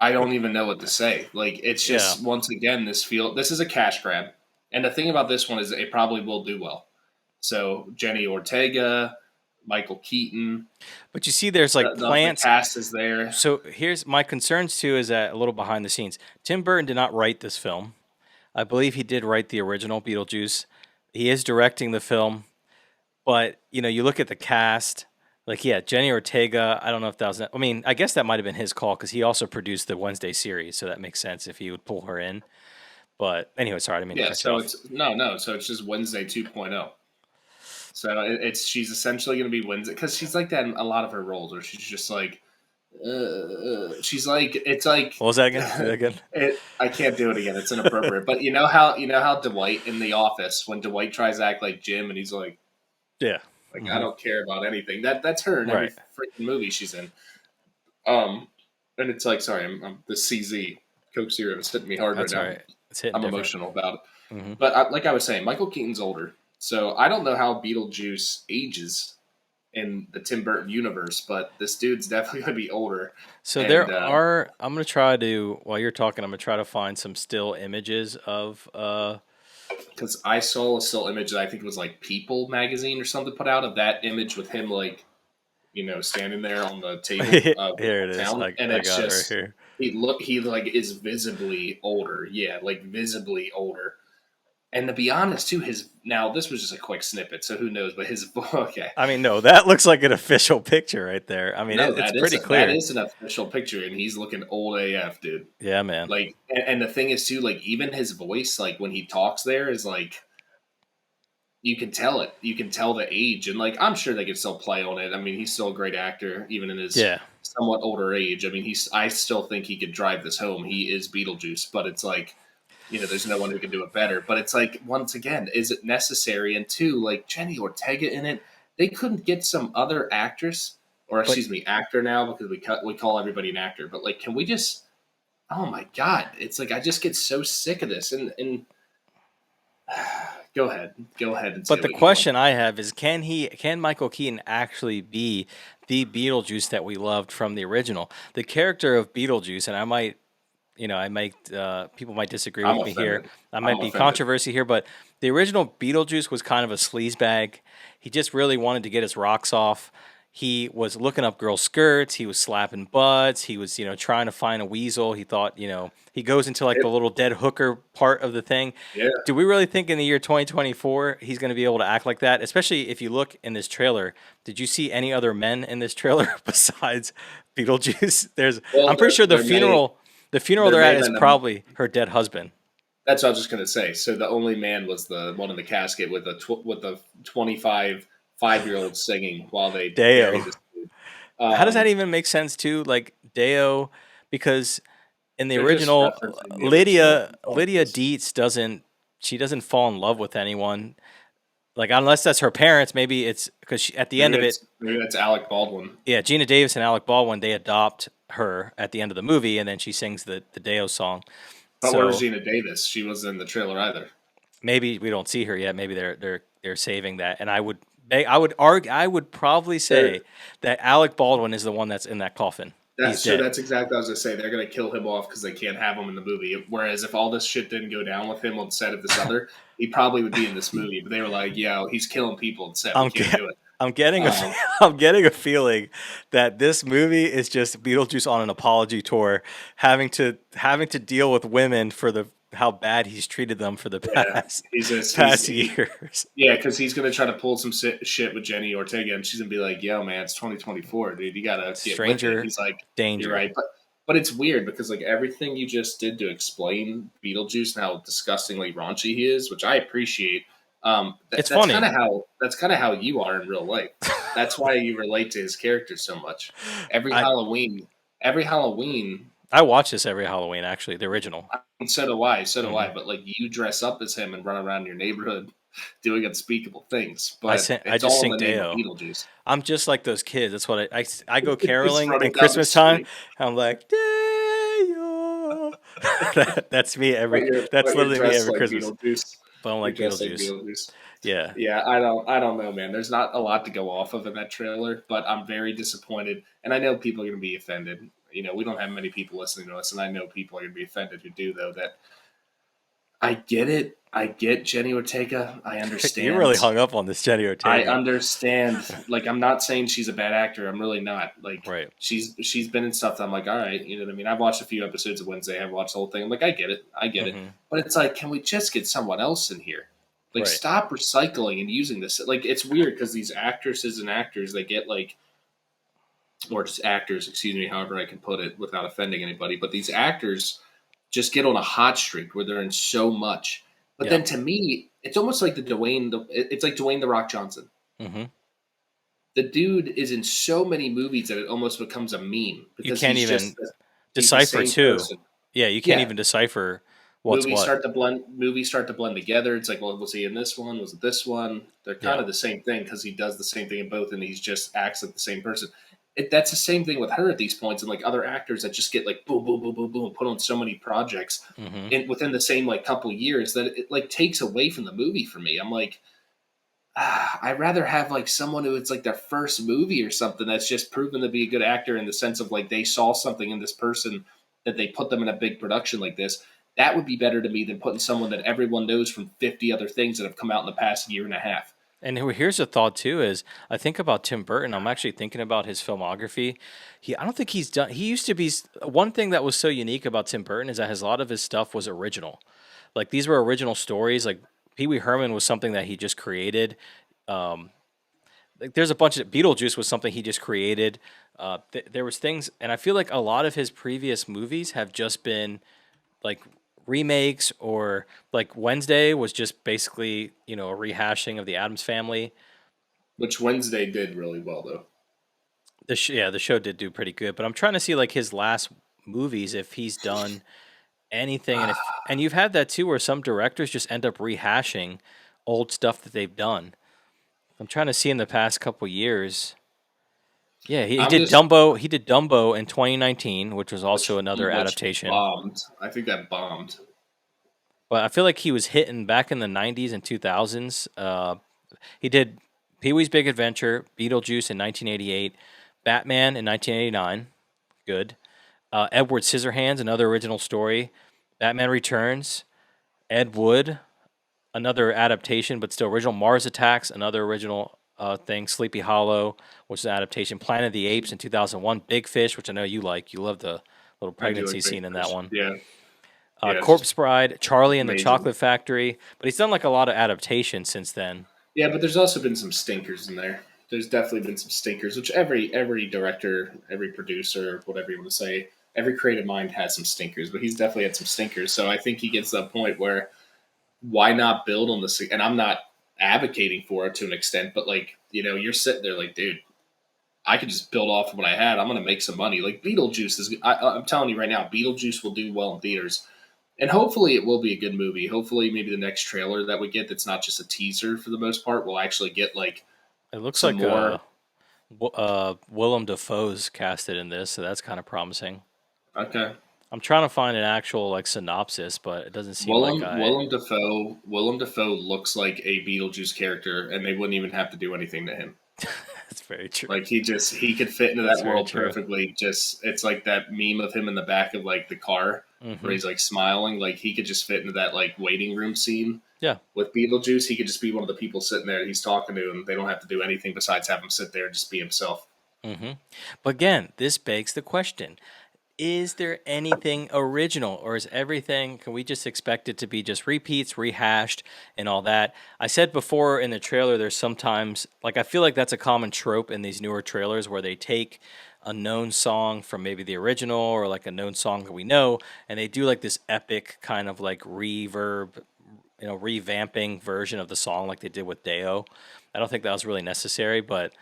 I don't even know what to say. Like, it's just once again this is a cash grab, and the thing about this one is it probably will do well. So Jenny Ortega, Michael Keaton, but you see, there's like plants. The cast is there. So here's my concerns too. Is that a little behind the scenes? Tim Burton did not write this film. I believe he did write the original Beetlejuice. He is directing the film, but you look at the cast. Like, yeah, Jenny Ortega. I don't know if that was. I mean, I guess that might have been his call because he also produced the Wednesday series, so that makes sense if he would pull her in. But anyway, sorry, I didn't mean to cut you off. It's no. So it's just Wednesday 2.0. So she's essentially going to be Wednesday because she's like that in a lot of her roles, where she's just like, she's like, it's like. What was that again? I can't do it again. It's inappropriate. But you know how Dwight in The Office, when Dwight tries to act like Jim, and he's like, yeah, like I don't care about anything. That's her in every freaking movie she's in. And it's like, sorry, I'm the CZ Coke Zero is hitting me hard right now. Right. It's hitting. I'm emotional about it. Mm-hmm. But like I was saying, Michael Keaton's older. So I don't know how Beetlejuice ages in the Tim Burton universe, but this dude's definitely going to be older. So I'm going to try to, while you're talking, I'm going to try to find some still images of... Because I saw a still image that I think was like People magazine or something put out of that image with him like, standing there on the table. Here it is. And it's just, right here. He like is visibly older. Yeah, like visibly older. And to be honest, too, now this was just a quick snippet, so who knows? But okay. I mean, no, that looks like an official picture right there. I mean, it's pretty clear. That is an official picture, and he's looking old AF, dude. Yeah, man. Like, and the thing is, too, like even his voice, like when he talks, there is like, you can tell it. You can tell the age, and like I'm sure they could still play on it. I mean, he's still a great actor, even in his somewhat older age. I mean, I still think he could drive this home. He is Beetlejuice, but it's like. There's no one who can do it better. But it's like, once again, is it necessary? And two, like Jenny Ortega in it, they couldn't get some other actress, or excuse me, actor now, because we call everybody an actor. But like, can we just? Oh my God! It's like I just get so sick of this. And go ahead. And but the question I have is, can Michael Keaton actually be the Beetlejuice that we loved from the original? The character of Beetlejuice, and I might. People might disagree with me here. I might be controversy here, but the original Beetlejuice was kind of a sleazebag. He just really wanted to get his rocks off. He was looking up girls' skirts. He was slapping butts. He was, trying to find a weasel. He thought, he goes into like the little dead hooker part of the thing. Yeah. Do we really think in the year 2024 he's going to be able to act like that? Especially if you look in this trailer. Did you see any other men in this trailer besides Beetlejuice? I'm pretty sure the funeral. The funeral they're at is probably her dead husband. That's what I was just going to say. So the only man was the one in the casket with the 25-5-year-old singing while they Deo. How does that even make sense too? Like Deo, because in the original, Lydia Dietz doesn't fall in love with anyone. Like unless that's her parents, maybe it's because at the end of it, maybe that's Alec Baldwin. Yeah, Gina Davis and Alec Baldwin, they adopt her at the end of the movie, and then she sings the Deo song. But where's Gina Davis? She wasn't in the trailer either. Maybe we don't see her yet. Maybe they're saving that. And I would probably say that Alec Baldwin is the one that's in that coffin. That's exactly what I was gonna say. They're gonna kill him off because they can't have him in the movie. Whereas if all this shit didn't go down with him on set of this other, he probably would be in this movie. But they were like, "Yeah, he's killing people on set. We can't do it." I'm getting a feeling that this movie is just Beetlejuice on an apology tour, having to deal with women for how bad he's treated them for the past years. Yeah, because he's gonna try to pull some shit with Jenny Ortega, and she's gonna be like, "Yo, man, it's 2024, dude. You gotta get stranger with it." He's like, danger. You're right, but it's weird because like everything you just did to explain Beetlejuice and how disgustingly raunchy he is, which I appreciate. It's funny. That's kind of how you are in real life. That's why you relate to his character so much. Every Halloween, I watch this every Halloween. Actually, the original. So do I. But like you dress up as him and run around your neighborhood doing unspeakable things. But I just sing Deo. I'm just like those kids. That's what I go caroling in Christmas time. I'm like Deo. That's me that's literally me every Christmas. Beetlejuice. But I don't like Beetlejuice. Yeah. Yeah, I don't know, man. There's not a lot to go off of in that trailer, but I'm very disappointed. And I know people are going to be offended. we don't have many people listening to us, and I know people are going to be offended who do, though, that I get it. I get Jenny Ortega. I understand. You really hung up on this Jenny Ortega. I understand. Like, I'm not saying she's a bad actor. I'm really not. Like, right. She's been in stuff that I'm like, all right, you know what I mean? I've watched a few episodes of Wednesday. I've watched the whole thing. I'm like, I get it. But it's like, can we just get someone else in here? Like, stop recycling and using this. Like, it's weird because these actresses and actors, they get like, or just actors, excuse me, however I can put it without offending anybody. But these actors just get on a hot streak where they're in so much. But then to me, it's almost like it's like Dwayne The Rock Johnson. Mm-hmm. The dude is in so many movies that it almost becomes a meme. You can't even decipher too. Person. Yeah, you can't even decipher what's movies what. Movies start to blend together. It's like, well, was he in this one? Was it this one? They're kind of the same thing because he does the same thing in both, and he just acts like the same person. That's the same thing with her at these points, and like other actors that just get like boom, boom, boom, boom, boom, put on so many projects within the same like couple years that it like takes away from the movie for me. I'm like, I'd rather have like someone who it's like their first movie or something that's just proven to be a good actor in the sense of like they saw something in this person that they put them in a big production like this. That would be better to me than putting someone that everyone knows from 50 other things that have come out in the past year and a half. And here's a thought too: is I think about Tim Burton. I'm actually thinking about his filmography. I don't think he's done. He used to be one thing that was so unique about Tim Burton is that a lot of his stuff was original. Like these were original stories. Like Pee Wee Herman was something that he just created. Like there's a bunch of Beetlejuice was something he just created. There was things, and I feel like a lot of his previous movies have just been like remakes, or like Wednesday was just basically, a rehashing of the Addams Family. Which Wednesday did really well, though. The show did do pretty good, but I'm trying to see like his last movies, if he's done anything. And you've had that too, where some directors just end up rehashing old stuff that they've done. I'm trying to see in the past couple years. Yeah, he did Dumbo. He did Dumbo in 2019, which was also another adaptation. Bombed. I think that bombed. But I feel like he was hitting back in the 90s and 2000s. He did Pee-wee's Big Adventure, Beetlejuice in 1988, Batman in 1989. Good. Edward Scissorhands, another original story. Batman Returns. Ed Wood, another adaptation, but still original. Mars Attacks, another original thing. Sleepy Hollow, which is an adaptation. Planet of the Apes in 2001. Big Fish, which I know you like. You love the little pregnancy scene in that one. Yeah. Corpse Bride, Charlie and the Chocolate Factory. But he's done like a lot of adaptations since then. Yeah, but there's also been some stinkers in there. There's definitely been some stinkers, which every director, every producer, whatever you want to say, every creative mind has some stinkers, but he's definitely had some stinkers. So I think he gets to that point where why not build on this? And I'm not advocating for it to an extent, but like, you're sitting there like, dude, I could just build off of what I had. I'm going to make some money. Like Beetlejuice is, I'm telling you right now, Beetlejuice will do well in theaters. And hopefully it will be a good movie. Hopefully maybe the next trailer that we get that's not just a teaser for the most part, we'll actually get like it looks like more. Willem Dafoe's casted in this, so that's kind of promising. Okay. I'm trying to find an actual like synopsis, but it doesn't seem Willem Dafoe looks like a Beetlejuice character, and they wouldn't even have to do anything to him. That's very true. Like he could fit into that world perfectly. Just it's like that meme of him in the back of like the car where he's like smiling. Like he could just fit into that like waiting room scene. Yeah. With Beetlejuice, he could just be one of the people sitting there that he's talking to, and they don't have to do anything besides have him sit there and just be himself. Mm-hmm. But again, this begs the question: is there anything original, or is everything? Can we just expect it to be just repeats, rehashed, and all that? I said before in the trailer, there's sometimes like I feel like that's a common trope in these newer trailers where they take a known song from maybe the original or like a known song that we know, and they do like this epic kind of like reverb, revamping version of the song like they did with Deo. I don't think that was really necessary, but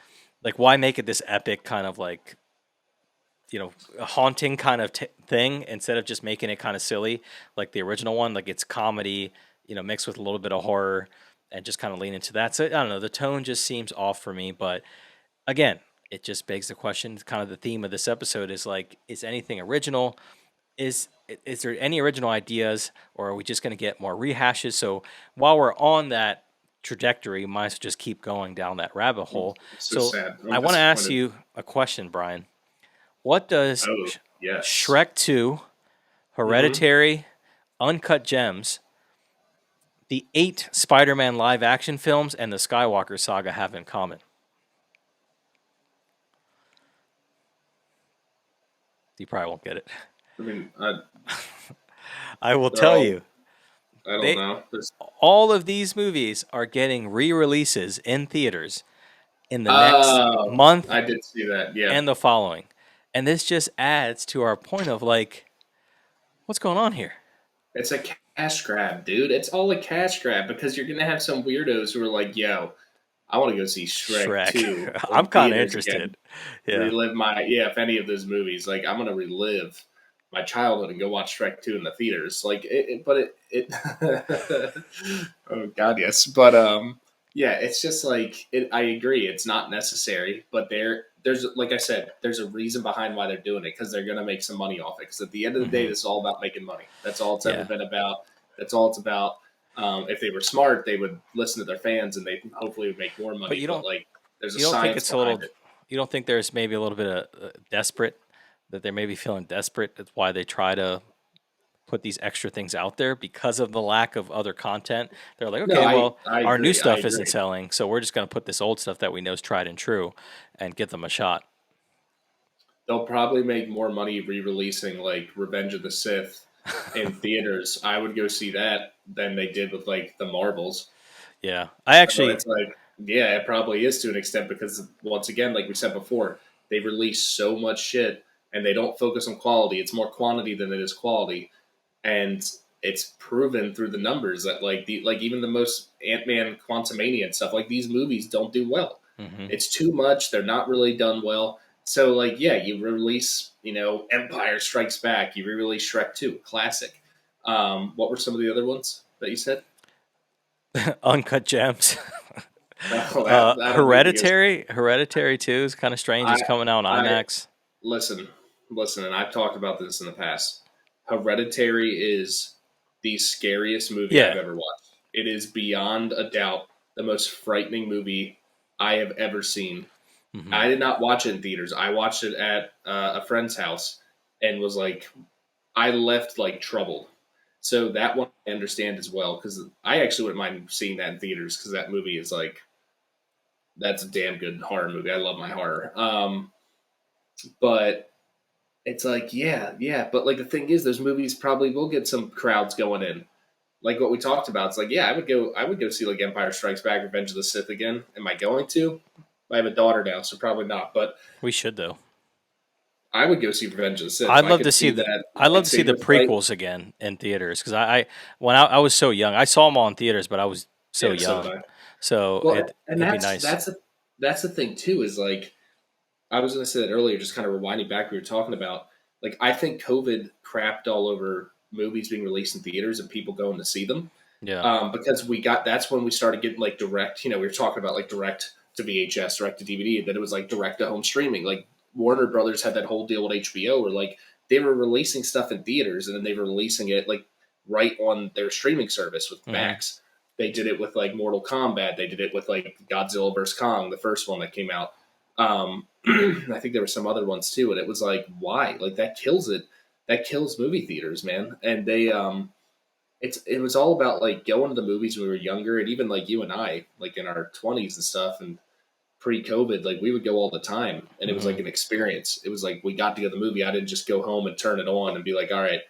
like why make it this epic kind of like, a haunting kind of thing instead of just making it kind of silly like the original one? Like it's comedy, mixed with a little bit of horror and just kind of lean into that. So I don't know, the tone just seems off for me, but again, it just begs the question. Kind of the theme of this episode is like, is anything original? Is there any original ideas, or are we just going to get more rehashes? So while we're on that trajectory, we might as well just keep going down that rabbit hole. So sad. I want to ask you a question, Brian. What does Yes. Shrek 2, Hereditary, Uncut Gems, the 8 Spider-Man live-action films, and the Skywalker saga have in common. You probably won't get it. I mean, I will tell you. I don't know. All of these movies are getting re-releases in theaters in the next month. I did see that, yeah. And the following. And this just adds to our point of like, what's going on here? It's a cash grab, dude. It's all a cash grab because you're going to have some weirdos who are like, yo, I want to go see Shrek 2. I'm kind of interested. Yeah. Relive if any of those movies. Like, I'm going to relive my childhood and go watch Shrek 2 in the theaters. Like, oh, God, yes. But, yeah, it's just like, I agree. It's not necessary, but there's, like I said, there's a reason behind why they're doing it because they're going to make some money off it. Because at the end of the day, this is all about making money. That's all it's ever been about. That's all it's about. If they were smart, they would listen to their fans and they hopefully would make more money. But you don't there's a science behind it. You don't think there's maybe a little bit of desperate, that they're maybe feeling desperate? That's why they try to put these extra things out there because of the lack of other content. They're like, okay, our new stuff isn't selling, so we're just going to put this old stuff that we know is tried and true and get them a shot. They'll probably make more money re-releasing like Revenge of the Sith in theaters. I would go see that than they did with like the Marvels. Yeah, I actually. So it's like, yeah, it probably is to an extent because once again, like we said before, they release so much shit and they don't focus on quality. It's more quantity than it is quality, and it's proven through the numbers that like even the most Ant-Man, Quantumania and stuff, like these movies don't do well. It's too much. They're not really done well. So like, yeah, you release, Empire Strikes Back. You re-release Shrek 2, classic. What were some of the other ones that you said? Uncut Gems. Hereditary 2 is kind of strange. It's coming out on IMAX. Listen, and I've talked about this in the past. Hereditary is the scariest movie I've ever watched. It is beyond a doubt the most frightening movie I have ever seen. I did not watch it in theaters. I watched it at a friend's house and was like, I left like troubled. So that one I understand as well because I actually wouldn't mind seeing that in theaters because that movie is like, that's a damn good horror movie. I love my horror. But it's like, yeah. But like the thing is, those movies probably will get some crowds going in. Like what we talked about. It's like, yeah, I would go see like Empire Strikes Back, Revenge of the Sith again. Am I going to? I have a daughter now, so probably not. But we should though. I would go see Revenge of the Sith. I'd love to see that. I'd love to see the prequels again in theaters because when I was so young, I saw them all in theaters, but I was so young. So it'd be nice. That's the thing too. Is like I was going to say that earlier, just kind of rewinding back. We were talking about like I think COVID crapped all over movies being released in theaters and people going to see them. Yeah. Because that's when we started getting like direct. We were talking about like direct to VHS, direct to DVD, and then it was like direct to home streaming. Like Warner Brothers had that whole deal with HBO where like they were releasing stuff in theaters and then they were releasing it like right on their streaming service with Max. They did it with like Mortal Kombat. They did it with like Godzilla vs. Kong, the first one that came out. I think there were some other ones too. And it was like, why? Like that kills it. That kills movie theaters, man. And they, it was all about like going to the movies when we were younger. And even like you and I, like in our 20s and stuff and pre-COVID, like we would go all the time. And it was like an experience. It was like we got to go to the movie. I didn't just go home and turn it on and be like, all right.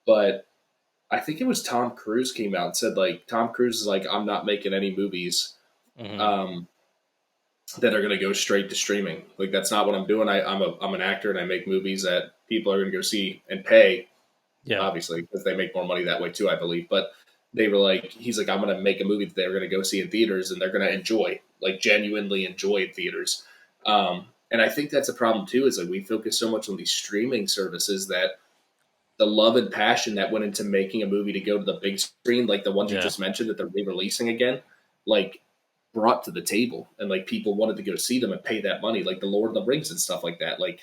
But I think it was Tom Cruise came out and said like Tom Cruise is like, I'm not making any movies that are going to go straight to streaming. Like that's not what I'm doing. I'm an actor and I make movies that people are going to go see and pay. Yeah, obviously because they make more money that way too, I believe. But they were like, he's like, I'm going to make a movie that they're going to go see in theaters and they're going to enjoy, like genuinely enjoy in theaters. And I think that's a problem too. Is like we focus so much on these streaming services that the love and passion that went into making a movie to go to the big screen, like the ones you just mentioned that they're re-releasing again, like brought to the table and like people wanted to go see them and pay that money, like the Lord of the Rings and stuff like that. Like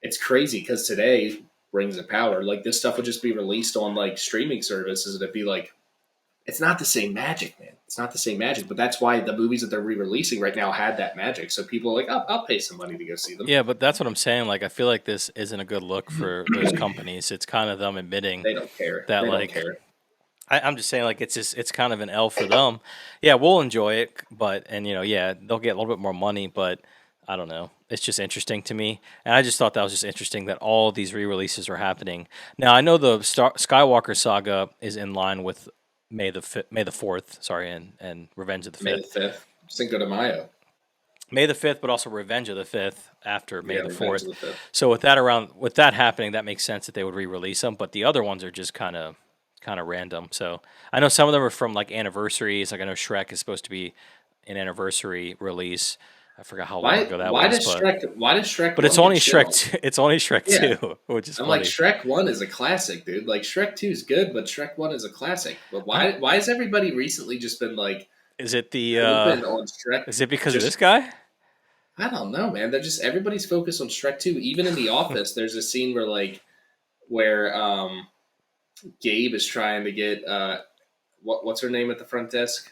it's crazy because today Rings of Power, like this stuff would just be released on like streaming services and it'd be like it's not the same magic, man. It's not the same magic, but that's why the movies that they're re-releasing right now had that magic. So people are like, I'll pay some money to go see them. Yeah, but that's what I'm saying. Like, I feel like this isn't a good look for those companies. It's kind of them admitting They don't care. that, They like, don't care. I'm just saying, like, it's kind of an L for them. Yeah, we'll enjoy it, and yeah, they'll get a little bit more money, but I don't know. It's just interesting to me, and I just thought that was just interesting that all these re-releases were happening. Now I know the Skywalker saga is in line with May the 4th, sorry, and Revenge of the 5th. May the 5th, Cinco de Mayo. May the 5th, but also Revenge of the 5th after May the 4th. The 5th. So with that happening, that makes sense that they would re-release them. But the other ones are just kind of random. So I know some of them are from like anniversaries. Like I know Shrek is supposed to be an anniversary release. I forgot how long ago that was. Why does Shrek? But it's only Shrek. It's only Shrek 2, which is funny. Like Shrek 1 is a classic, dude. Like Shrek 2 is good, but Shrek 1 is a classic. But why has everybody recently just been like? Is it the? On Shrek? Is it because of this guy? I don't know, man. They're just everybody's focused on Shrek 2. Even in The Office, there's a scene where Gabe is trying to get what's her name at the front desk?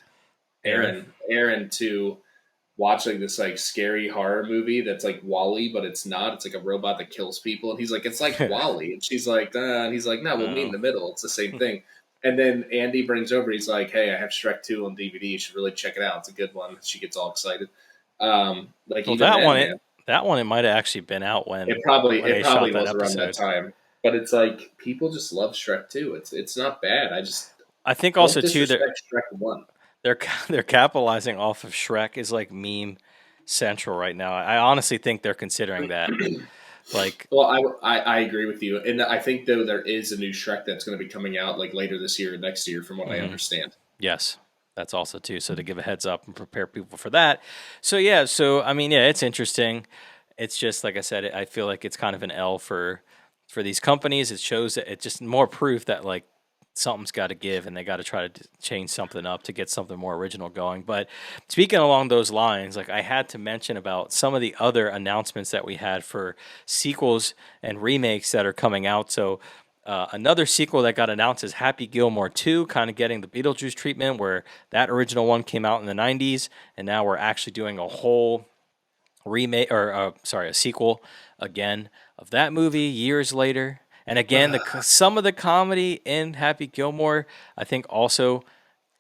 Aaron to watch like this like scary horror movie that's like WALL-E, but it's not. It's like a robot that kills people, and he's like, it's like WALL-E, and she's like, and he's like, no, we'll meet in the middle. It's the same thing. And then Andy brings over. He's like, hey, I have Shrek 2 on DVD. You should really check it out. It's a good one. She gets all excited. That one, it might have actually been out when it probably was around episode. that time. But it's like people just love Shrek 2. It's not bad. I think also too Shrek 1. They're capitalizing off of Shrek is like meme central right now. I honestly think they're considering that. Like, well, I agree with you, and I think though there is a new Shrek that's going to be coming out like later this year or next year, from what I understand. Yes, that's also too. So to give a heads up and prepare people for that. So yeah, I mean, yeah, it's interesting. It's just like I said, I feel like it's kind of an L for these companies. It shows that it's just more proof that like something's got to give, and they got to try to change something up to get something more original going. But speaking along those lines, like I had to mention about some of the other announcements that we had for sequels and remakes that are coming out. So another sequel that got announced is Happy Gilmore 2, kind of getting the Beetlejuice treatment, where that original one came out in the 90s, and now we're actually doing a whole remake, or a sequel again of that movie years later. And again, some of the comedy in Happy Gilmore, I think, also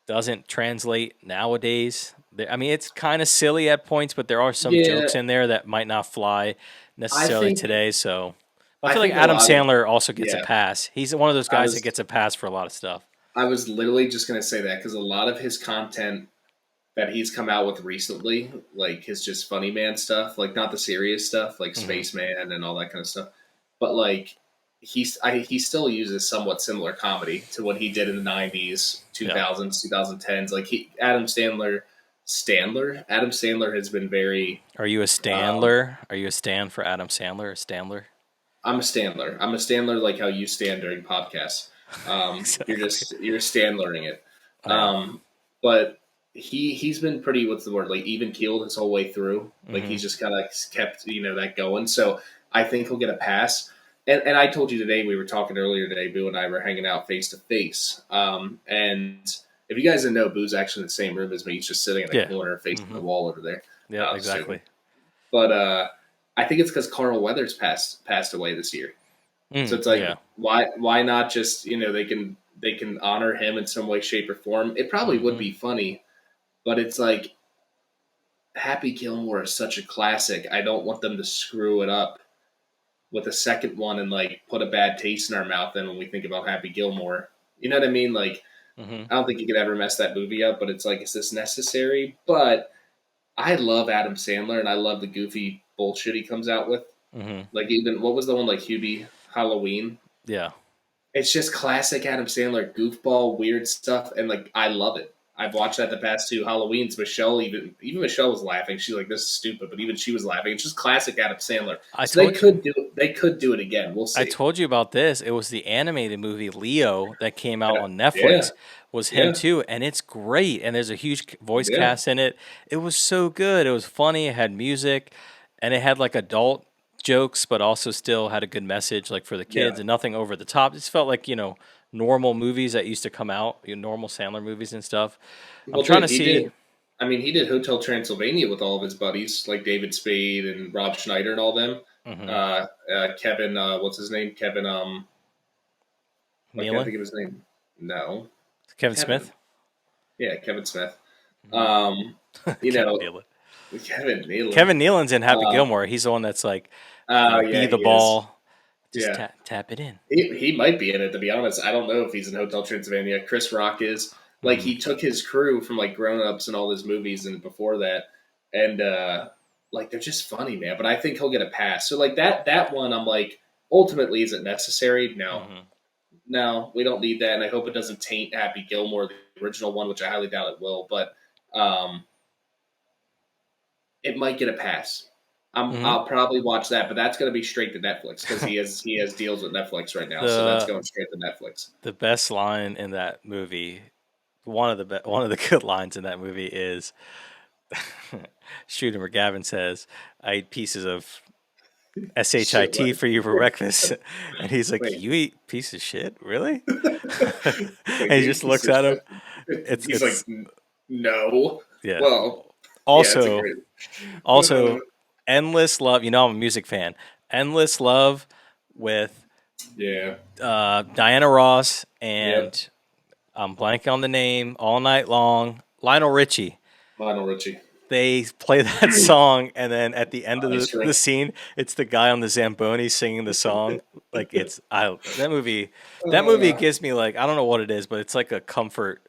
doesn't translate nowadays. I mean, it's kind of silly at points, but there are some jokes in there that might not fly necessarily today. So I feel like Adam Sandler also gets a pass. He's one of those guys that gets a pass for a lot of stuff. I was literally just going to say that because a lot of his content that he's come out with recently, like his just funny man stuff, like not the serious stuff, like Spaceman and all that kind of stuff, but like he still uses somewhat similar comedy to what he did in the 90s, 2000s, 2010s. Like Adam Sandler has been very... Are you a Standler? Are you a Stan for Adam Sandler? A Standler? I'm a Standler. I'm a Standler like how you stand during podcasts. Exactly. You're Standlering it. But he's been pretty, what's the word, like even keeled his whole way through. Like he's just kind of kept that going. So I think he'll get a pass. And I told you today, we were talking earlier today, Boo and I were hanging out face to face. And if you guys didn't know, Boo's actually in the same room as me. He's just sitting in the corner facing the wall over there. Yeah, exactly. But I think it's because Carl Weathers passed away this year. So it's like, why not just, they can honor him in some way, shape, or form. It probably would be funny, but it's like Happy Gilmore is such a classic. I don't want them to screw it up with a second one and like put a bad taste in our mouth then when we think about Happy Gilmore. You know what I mean? Like, I don't think you could ever mess that movie up, but it's like, is this necessary? But I love Adam Sandler, and I love the goofy bullshit he comes out with. Like even, what was the one, like Hubie Halloween? Yeah. It's just classic Adam Sandler, goofball, weird stuff, and like I love it. I've watched that the past 2 Halloweens. Michelle, even Michelle was laughing. She's like, "This is stupid," but even she was laughing. It's just classic Adam Sandler. They could do it again. We'll see. I told you about this. It was the animated movie Leo that came out on Netflix. Was him too, and it's great. And there's a huge voice cast in it. It was so good. It was funny. It had music, and it had like adult jokes, but also still had a good message, like for the kids, and nothing over the top. It just felt like normal movies that used to come out, normal Sandler movies and stuff. I'm Well, trying dude, to see. he did Hotel Transylvania with all of his buddies, like David Spade and Rob Schneider and all them. Mhm. Kevin, what's his name? Kevin, I can't Nealon? think of his name. No. Kevin Smith? Yeah, Kevin Smith. You Kevin know, Nealon. Kevin Nealon. Kevin Nealon's in Happy Gilmore. He's the one that's like, Oh, be yeah, the he ball, is. just Yeah. tap it in. He might be in it, to be honest. I don't know if he's in Hotel Transylvania. Chris Rock is. Like, he took his crew from, like, Grown Ups and all his movies and before that. And, like, they're just funny, man. But I think he'll get a pass. So, like, that one, I'm like, ultimately, is it necessary? No. No, we don't need that. And I hope it doesn't taint Happy Gilmore, the original one, which I highly doubt it will. But it might get a pass. I'll probably watch that, but that's going to be straight to Netflix because he has deals with Netflix right now, so that's going straight to Netflix. The best line in that movie, one of the good lines in that movie is, Shooter McGavin says, "I eat pieces of shit for you for breakfast," and he's like, "You eat piece of shit, really?" And he just looks at him. He's like, "No." Yeah. Well, also, yeah, also. Endless Love, I'm a music fan. Endless Love with Diana Ross and I'm blanking on the name, All Night Long, Lionel Richie. They play that song, and then at the end of the scene, it's the guy on the Zamboni singing the song. Like that movie gives me, like, I don't know what it is, but it's like a comfort.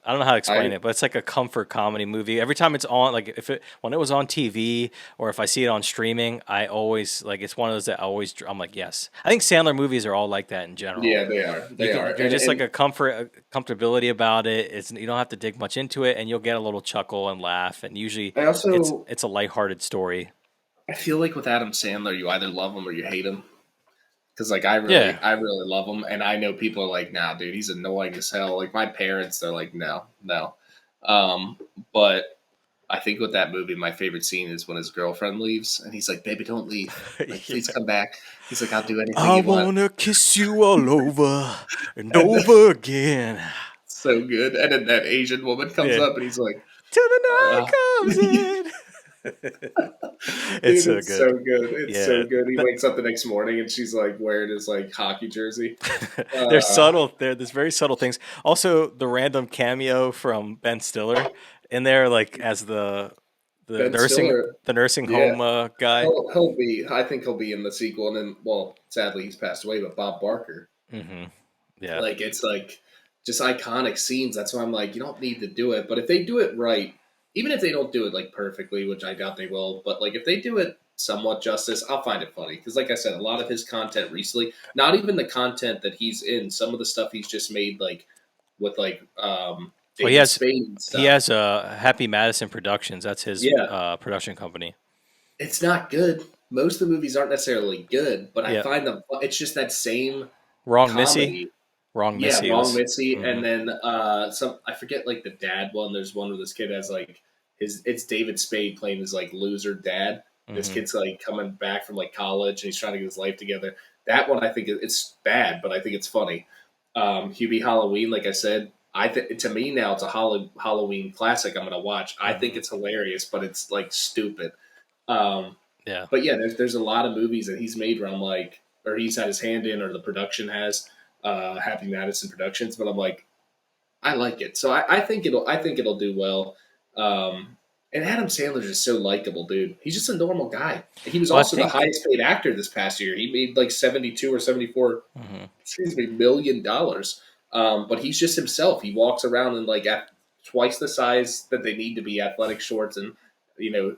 I don't know how to explain it, but it's like a comfort comedy movie. Every time it's on, like when it was on TV or if I see it on streaming, I always like, it's one of those that I'm like, yes. I think Sandler movies are all like that in general. Yeah, they are. They're just like a comfortability about it. You don't have to dig much into it, and you'll get a little chuckle and laugh. And usually, it's a lighthearted story. I feel like with Adam Sandler, you either love him or you hate him. Because, like, I really love him, and I know people are like, "Nah, dude, he's annoying as hell." Like, my parents, they're like, "No." But I think with that movie, my favorite scene is when his girlfriend leaves, and he's like, "Baby, don't leave. Like, please come back." He's like, "I'll do anything you want." I wanna kiss you all over and over again. So good. And then that Asian woman comes up, and he's like, "Till the night comes in." It's so good. So good. It's so good. He wakes up the next morning and she's like wearing his like hockey jersey. They're subtle. There's very subtle things. Also, the random cameo from Ben Stiller in there, like as the nursing home guy. He'll be. I think he'll be in the sequel. And then, well, sadly he's passed away. But Bob Barker. Yeah. Like it's like just iconic scenes. That's why I'm like, you don't need to do it. But if they do it right. Even if they don't do it like perfectly, which I doubt they will, but like if they do it somewhat justice, I'll find it funny. Because like I said, a lot of his content recently, not even the content that he's in, some of the stuff he's just made like with like he has Happy Madison Productions. That's his production company. It's not good. Most of the movies aren't necessarily good, but I find them. It's just that same Wrong comedy. Missy. Wrong Missy. And then some I forget like the dad one. There's one where this kid has like it's David Spade playing his like loser dad. This kid's like coming back from like college and he's trying to get his life together. That one I think it's bad, but I think it's funny. Hubie Halloween, like I said, to me now it's a Halloween classic. I'm gonna watch. I think it's hilarious, but it's like stupid. But yeah, there's a lot of movies that he's made where I'm like, or he's had his hand in, or the production has. Happy Madison Productions, but I'm like, I like it, so I think it'll do well. And Adam Sandler's just so likable, dude. He's just a normal guy. He was also the highest paid actor this past year. He made like 72 or 74, $1 million. But he's just himself. He walks around in like at twice the size that they need to be athletic shorts and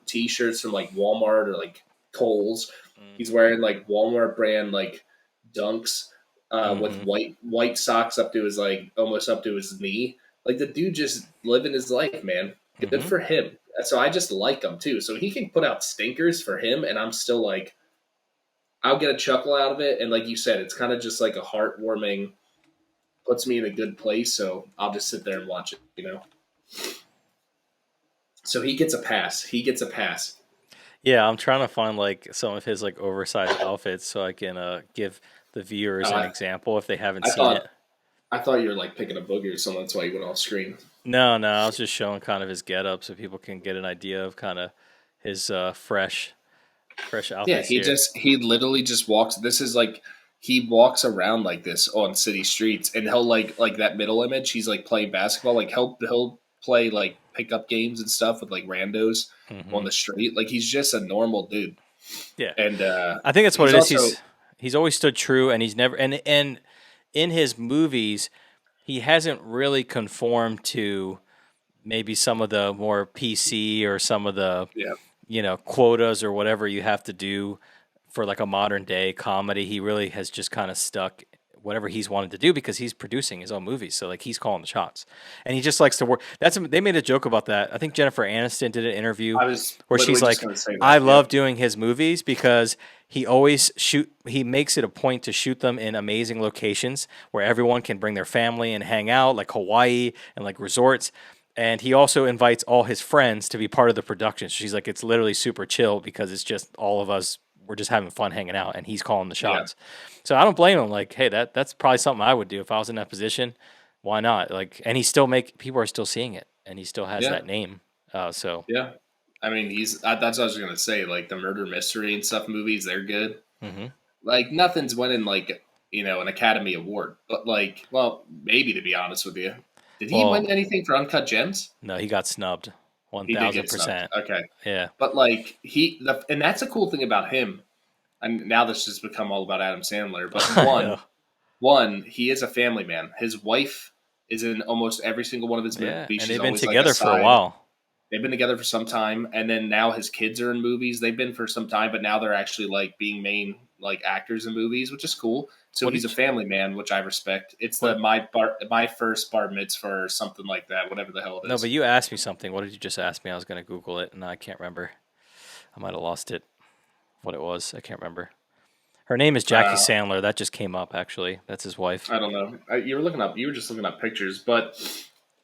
t-shirts from like Walmart or like Kohl's. He's wearing like Walmart brand like Dunks. With white socks up to his like almost up to his knee. Like the dude just living his life, man. Good for him. So I just like him too. So he can put out stinkers for him, and I'm still like, I'll get a chuckle out of it. And like you said, it's kind of just like a heartwarming, puts me in a good place. So I'll just sit there and watch it, So he gets a pass. Yeah, I'm trying to find like some of his like oversized outfits so I can give the viewers an example if they haven't seen it. I thought you were like picking a boogie or something. That's why you went off screen. No, I was just showing kind of his getup so people can get an idea of kind of his fresh Yeah, outfits he literally just walks. This is like he walks around like this on city streets, and he'll like that middle image. He's like playing basketball. Like he'll play like pickup games and stuff with like randos on the street. Like he's just a normal dude. Yeah, and I think that's what it is. also, He's always stood true, and he's never and in his movies, he hasn't really conformed to maybe some of the more PC or some of the quotas or whatever you have to do for like a modern day comedy. He really has just kind of stuck whatever he's wanted to do because he's producing his own movies. So like he's calling the shots, and he just likes to work. They made a joke about that. I think Jennifer Aniston did an interview where she's like, "I love doing his movies because he makes it a point to shoot them in amazing locations where everyone can bring their family and hang out, like Hawaii and like resorts." And he also invites all his friends to be part of the production. So she's like, it's literally super chill because it's just all of us. We're just having fun hanging out, and he's calling the shots. Yeah. So I don't blame him. Like, hey, that's probably something I would do if I was in that position. Why not? Like, and people are still seeing it, and he still has that name. So yeah, I mean, that's what I was gonna say. Like the murder mystery and stuff movies, they're good. Mm-hmm. Like nothing's winning like an Academy Award, but like, well, maybe to be honest with you. Did he win anything for Uncut Gems? No, he got snubbed. 1,000%. Okay. Yeah. But like and that's a cool thing about him. And now this has become all about Adam Sandler. But one, he is a family man. His wife is in almost every single one of his movies. And they've been together for a while. They've been together for some time, and then now his kids are in movies. They've been for some time, but now they're actually like being main like actors in movies, which is cool. So he's a family man, which I respect. It's my first bar mitzvah or something like that, whatever the hell it is. No, but you asked me something. What did you just ask me? I was going to Google it, and I can't remember. I might have lost it. What it was, I can't remember. Her name is Jackie Sandler. That just came up. Actually, that's his wife. I don't know. You were just looking up pictures, but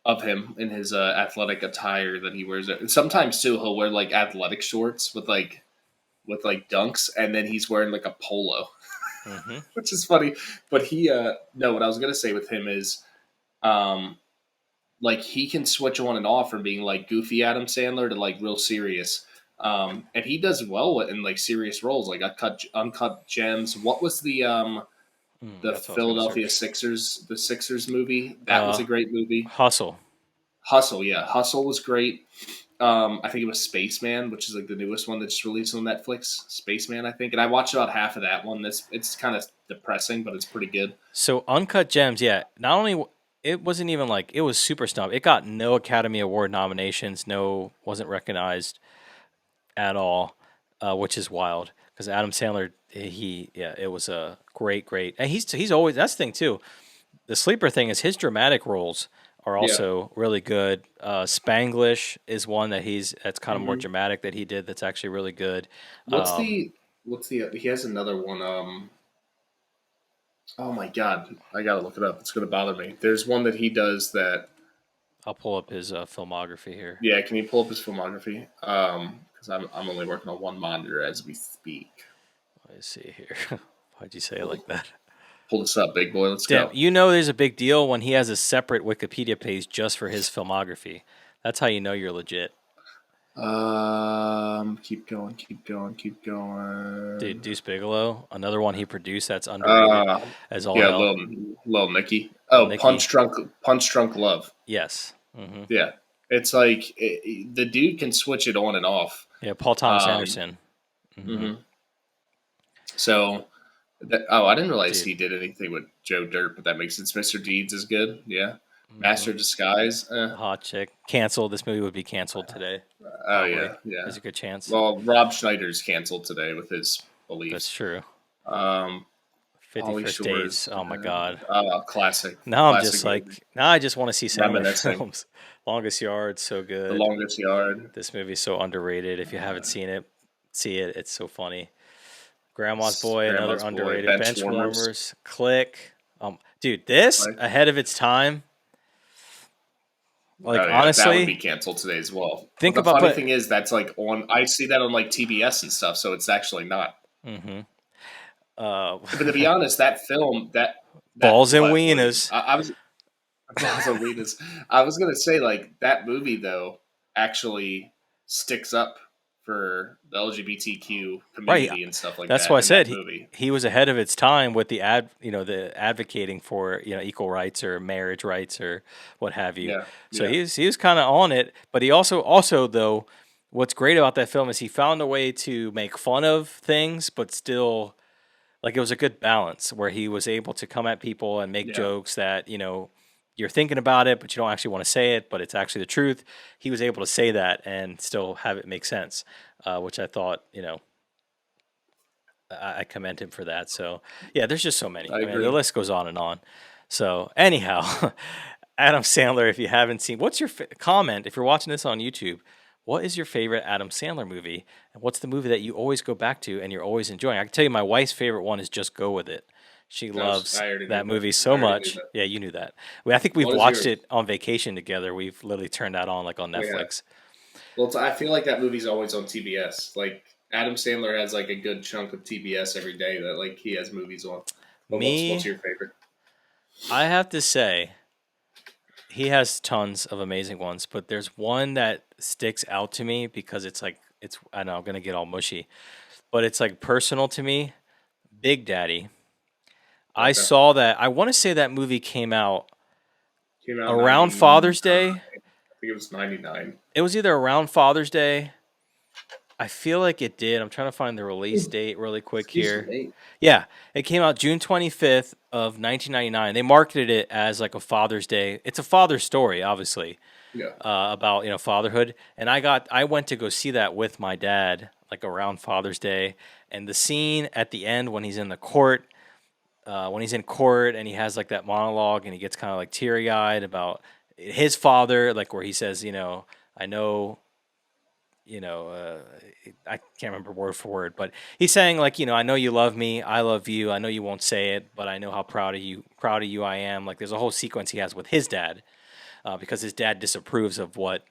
of him in his athletic attire that he wears. And sometimes too, he'll wear like athletic shorts with dunks, and then he's wearing like a polo, which is funny. But what I was gonna say with him is, like he can switch on and off from being like goofy Adam Sandler to like real serious, and he does well in like serious roles, like Uncut Gems. What was the Philadelphia Sixers, the Sixers movie? That was a great movie. Hustle, yeah. Hustle was great. I think it was Spaceman, which is like the newest one that's released on Netflix. Spaceman, I think. And I watched about half of that one. It's kind of depressing, but it's pretty good. So Uncut Gems, yeah. Not only it wasn't even like it was super snubbed. It got no Academy Award nominations. Wasn't recognized at all, which is wild because Adam Sandler. It was a great, and he's always, that's the thing too. The sleeper thing is his dramatic roles are also really good. Spanglish is one that's kind of more dramatic that he did. That's actually really good. What's the he has another one. Oh my God, I gotta look it up. It's gonna bother me. There's one that he does that. I'll pull up his filmography here. Yeah, can you pull up his filmography? Because I'm only working on one monitor as we speak. Let me see here. Why'd you say it like that? Pull this up, big boy. Let's go. You know there's a big deal when he has a separate Wikipedia page just for his filmography. That's how you know you're legit. Keep going. Dude, Deuce Bigalow, another one he produced that's underrated as all hell. Little Nicky. Oh, Nicky. Punch Drunk Love. Yes. Mm-hmm. Yeah. It's like the dude can switch it on and off. Yeah, Paul Thomas Anderson. Mm-hmm. So, I didn't realize he did anything with Joe Dirt, but that makes sense. Mr. Deeds is good. Yeah. Master of Disguise. Hot chick. Canceled. This movie would be canceled today. Oh, yeah. There's a good chance. Well, Rob Schneider's canceled today with his beliefs. That's true. 50 First Dates. Oh, my God. Classic. Now classic I'm just like, now I just want to see Sandler films. Longest Yard, so good. The Longest Yard. This movie's so underrated. If you haven't seen it, see it. It's so funny. Grandma's Boy, another underrated. Benchwarmers. Click. Dude, this ahead of its time. Like honestly, that would be canceled today as well. The funny thing is that's like I see that on like TBS and stuff, so it's actually not. Mm-hmm. But to be honest, that film Balls and but wieners. I was balls and wieners. I was gonna say like that movie though actually sticks up for the LGBTQ Right. community and stuff like That's why I that in said that movie. he was ahead of its time with the advocating for, equal rights or marriage rights or what have you. Yeah, So yeah, he was kind of on it, but he also though, what's great about that film is he found a way to make fun of things, but still, like, it was a good balance where he was able to come at people and make yeah. jokes that, you're thinking about it, but you don't actually want to say it, but it's actually the truth. He was able to say that and still have it make sense, which I thought, I commend him for that. So yeah, there's just so many. I I mean, agree. the list goes on and on. So anyhow, Adam Sandler, if you haven't seen, what's your comment? If you're watching this on YouTube, what is your favorite Adam Sandler movie? And what's the movie that you always go back to and you're always enjoying? I can tell you my wife's favorite one is Just Go With It. She loves I already knew that movie so much. Yeah, you knew that. I think we've What is watched yours? it on vacation together. We've literally turned that on like on Oh, yeah. Netflix. Well, I feel like that movie's always on TBS. Like Adam Sandler has like a good chunk of TBS every day that like he has movies on. But what's your favorite? I have to say, he has tons of amazing ones, but there's one that sticks out to me because I know I'm gonna get all mushy, but it's like personal to me. Big Daddy. I Okay. saw that. I want to say that movie came out Came out around 99. Father's Day. I think it was 99. It was either around Father's Day. I feel like it did. I'm trying to find the release date really quick Excuse here. me. Yeah, it came out June 25th of 1999. They marketed it as like a Father's Day. It's a father's story, obviously, Yeah. about fatherhood. And I went to go see that with my dad, like around Father's Day. And the scene at the end when he's in the court, when he's in court and he has like that monologue and he gets kind of like teary eyed about his father, like where he says, I know. I can't remember word for word, but he's saying like, I know you love me, I love you, I know you won't say it, but I know how proud of you I am. Like there's a whole sequence he has with his dad, because his dad disapproves of what,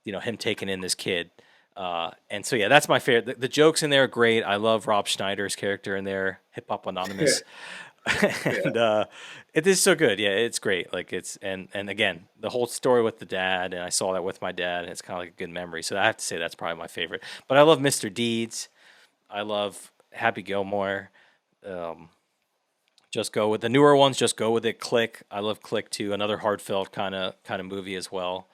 him taking in this kid. And so yeah, that's my favorite. The jokes in there are great. I love Rob Schneider's character in there, Hip Hop Anonymous. And it is so good. Yeah, it's great. Like and again, the whole story with the dad, and I saw that with my dad, and it's kind of like a good memory. So I have to say that's probably my favorite. But I love Mr. Deeds. I love Happy Gilmore. Just go with the newer ones. Just go with it. Click. I love Click too. Another heartfelt kind of movie as well.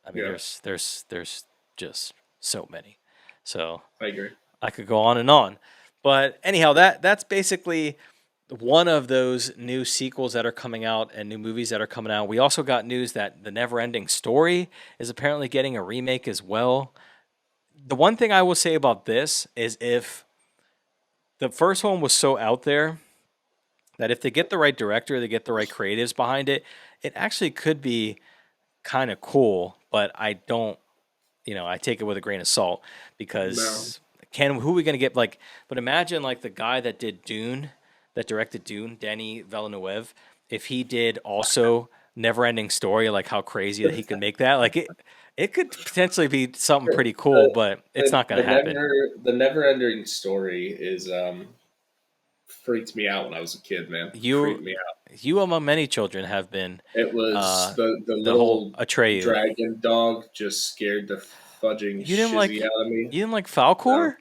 I mean, Yeah. there's just so many. So I agree. I could go on and on. But anyhow, that's basically one of those new sequels that are coming out and new movies that are coming out. We also got news that the Neverending Story is apparently getting a remake as well. The one thing I will say about this is if the first one was so out there that if they get the right director, they get the right creatives behind it, it actually could be kind of cool, but I don't, I take it with a grain of salt because who are we going to get? Like, but imagine like the guy that did Dune, that directed Dune, Denis Villeneuve, if he did also Neverending Story, like how crazy that he could make that. Like it could potentially be something pretty cool, but it's not going to happen. The Neverending Story is freaked me out when I was a kid, man. Freaked me out. You among many children have been. It was the whole little Atreyu dragon dog just scared the fudging shizzy out of me. You didn't like Falcor?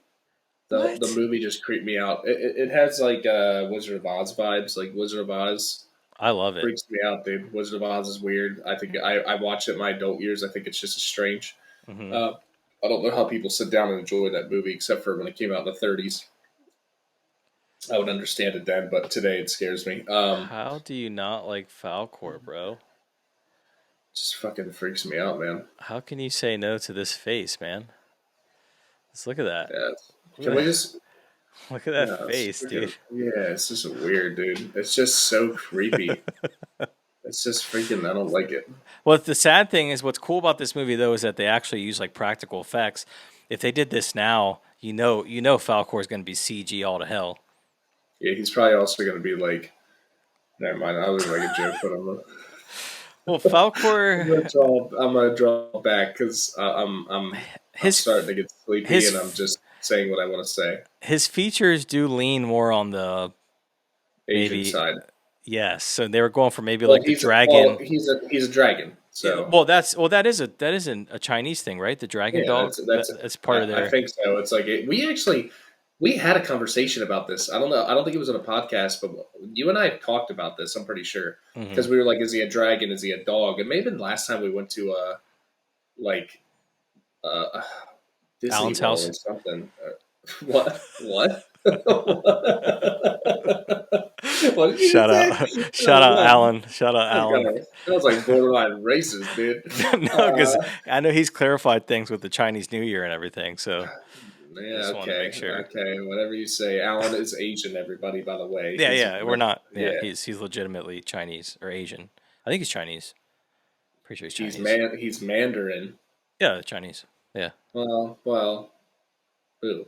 The movie just creeped me out. It has like Wizard of Oz vibes, like Wizard of Oz. I love it. Freaks me out, dude. Wizard of Oz is weird. I think I watched it in my adult years. I think it's just as strange. Mm-hmm. I don't know how people sit down and enjoy that movie, except for when it came out in the 30s. I would understand it then, but today it scares me. How do you not like Falcor, bro? Just fucking freaks me out, man. How can you say no to this face, man? Let's look at that. Yeah. Can we just look at that face, dude? Yeah, it's just weird, dude. It's just so creepy. It's just freaking. I don't like it. Well, the sad thing is, what's cool about this movie though is that they actually use like practical effects. If they did this now, you know, Falcor is going to be CG all to hell. Yeah, he's probably also going to be like. Never mind. I was like a joke, but I'm gonna. Well, Falcor. I'm gonna draw back because I'm starting to get sleepy and I'm just saying what I want to say. His features do lean more on the Asian side. Yes. So they were going for maybe Well, like the dragon. He's a dragon. So that isn't a Chinese thing, right? The dragon yeah, dog. That's part of their. I think so. It's like we had a conversation about this. I don't know. I don't think it was on a podcast, but you and I have talked about this. I'm pretty sure because we were like, "Is he a dragon? Is he a dog?" And maybe last time we went to like Disney Alan's World house or something. What? What? What did you Shout say? out, shout out, Alan. Shout out, Alan. That was like borderline racist, dude. No, because I know he's clarified things with the Chinese New Year and everything. So yeah, just wanted to okay, make sure. okay, whatever you say. Alan is Asian, everybody. By the way, Yeah, we're not. Yeah, yeah. he's legitimately Chinese or Asian. I think he's Chinese. Pretty sure he's He's Chinese. He's Mandarin. Yeah, Chinese. Yeah. Well, boo.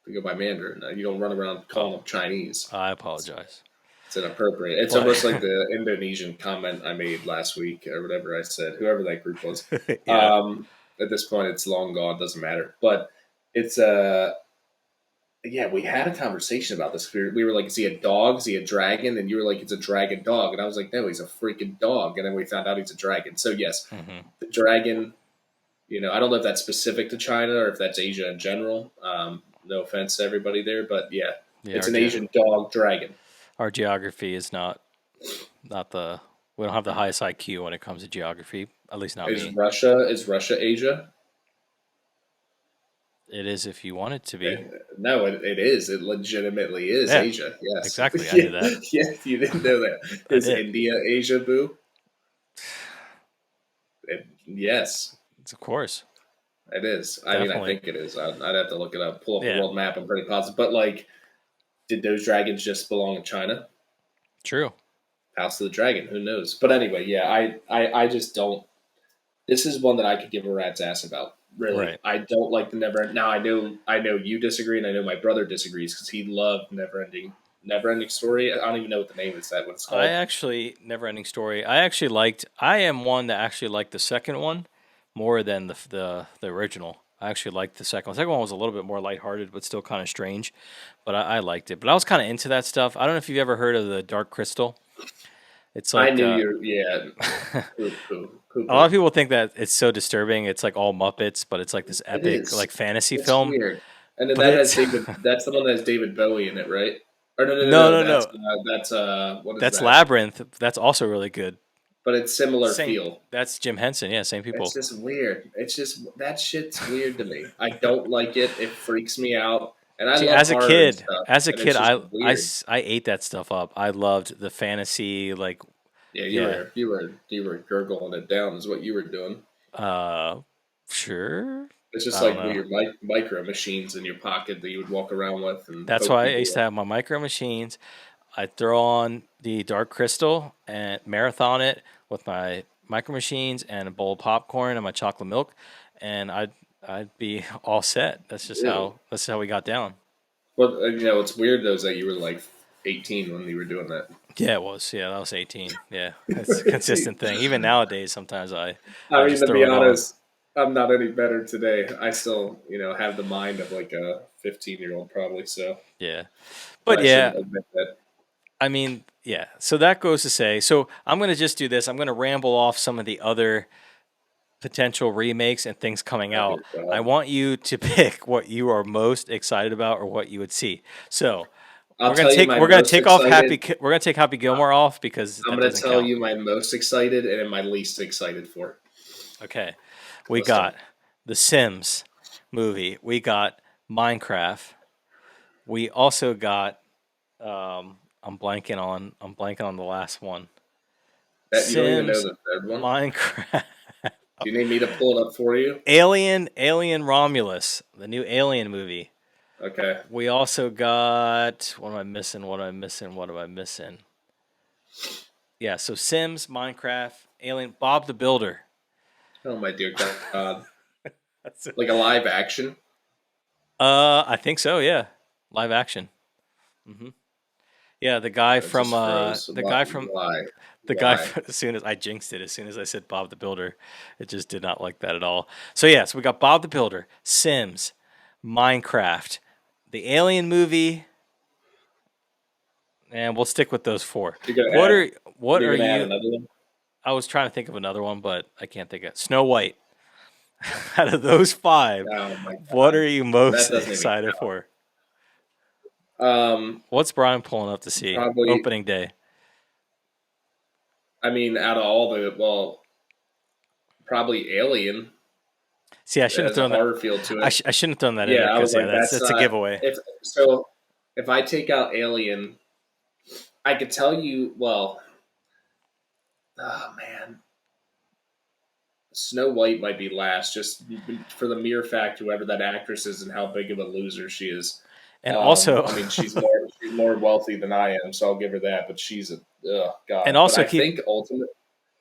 You go by Mandarin. You don't run around calling them Chinese. I apologize. It's inappropriate. It's almost like the Indonesian comment I made last week or whatever I said, whoever that group was. Yeah. At this point, it's long gone. Doesn't matter. But it's yeah, we had a conversation about this. We were like, is he a dog? Is he a dragon? And you were like, it's a dragon dog. And I was like, no, he's a freaking dog. And then we found out he's a dragon. So yes, the dragon, you know, I don't know if that's specific to China or if that's Asia in general. No offense to everybody there, but yeah it's an Asian dog dragon. Our geography is not the. We don't have the highest IQ when it comes to geography. At least not me. Is Russia Asia? It is if you want it to be. No, it is. It legitimately is Asia. Yes, exactly. I knew that. Yes, you didn't know that. Is India Asia, boo? Yes, It's of course. it is. Definitely. I mean, I think it is. I'd have to look it up. Pull up the world map. I'm pretty positive. But like, did those dragons just belong in China? True. House of the Dragon. Who knows? But anyway, yeah, I just don't. This is one that I could give a rat's ass about. Really, Right. I don't like the Neverending. Now I know you disagree, and I know my brother disagrees because he loved Neverending Story. I don't even know what the name is. That what it's called? Neverending Story. I am one that actually liked the second one more than the original. I actually liked the second one. The second one was a little bit more lighthearted, but still kind of strange. But I liked it. But I was kind of into that stuff. I don't know if you've ever heard of the Dark Crystal. It's like I knew a lot of people think that it's so disturbing. It's like all Muppets, but it's like this epic like fantasy film. Weird. And then that's the one that has David Bowie in it, right? Or no. That's what is that's that? Labyrinth. That's also really good. But it's similar feel. That's Jim Henson. Yeah, same people. It's just weird. It's just that shit's weird to me. I don't like it. It freaks me out. And I love as a kid, I ate that stuff up. I loved the fantasy, like you were gurgling it down is what you were doing. Sure. It's just like weird micro machines in your pocket that you would walk around with. And that's why I used to have my micro machines. I'd throw on the Dark Crystal and marathon it with my micro machines and a bowl of popcorn and my chocolate milk, and I'd be all set. That's just how we got down. Well, you know, it's weird though is that you were like 18 when you were doing that. Yeah, it was. Yeah, I was 18. Yeah, it's a consistent thing. Even nowadays, sometimes I mean, to be honest, I'm not any better today. I still, have the mind of like a 15-year-old probably. So yeah, but I mean, yeah. So that goes to say. So I'm going to just do this. I'm going to ramble off some of the other potential remakes and things coming out. I want you to pick what you are most excited about or what you would see. So we're gonna take Happy Gilmore off because I'm gonna tell you my most excited and my least excited for. Okay, we got the Sims movie. We got Minecraft. We also got I'm blanking on the last one. That you don't even know the third one. Minecraft. Do you need me to pull it up for you? Alien Romulus, the new Alien movie. Okay. We also got what am I missing? Yeah, so Sims, Minecraft, Alien, Bob the Builder. Oh my dear God. Like a live action? I think so, yeah. Live action. Mm-hmm. Yeah, the guy from as soon as I jinxed it, as soon as I said Bob the Builder, it just did not like that at all. So yes, we got Bob the Builder, Sims, Minecraft, the Alien movie, And we'll stick with those 4. You're What gonna are add, what you're are gonna add you? another one? I was trying to think of another one, but I can't think of Snow White. Out of those 5, Oh my what god, are you that most doesn't even excited for? count. What's Brian pulling up to see Probably. opening day? I mean, out of all probably Alien See, I shouldn't have has a thrown that. horror feel to I it. shouldn't have thrown that in there Yeah, I was because like, that's a giveaway. if so. If I take out Alien, I could tell you. Well, oh man, Snow White might be last, just for the mere fact whoever that actress is and how big of a loser she is. And also, I mean, she's more wealthy than I am, so I'll give her that. But she's a god. and also but I think ultimately,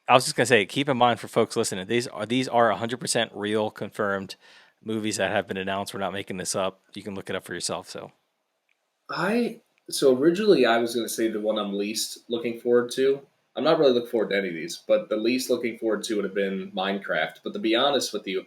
I was just gonna say, keep in mind for folks listening, these are 100% real, confirmed movies that have been announced. We're not making this up. You can look it up for yourself. So originally I was going to say the one I'm least looking forward to. I'm not really looking forward to any of these, but the least looking forward to would have been Minecraft. But to be honest with you,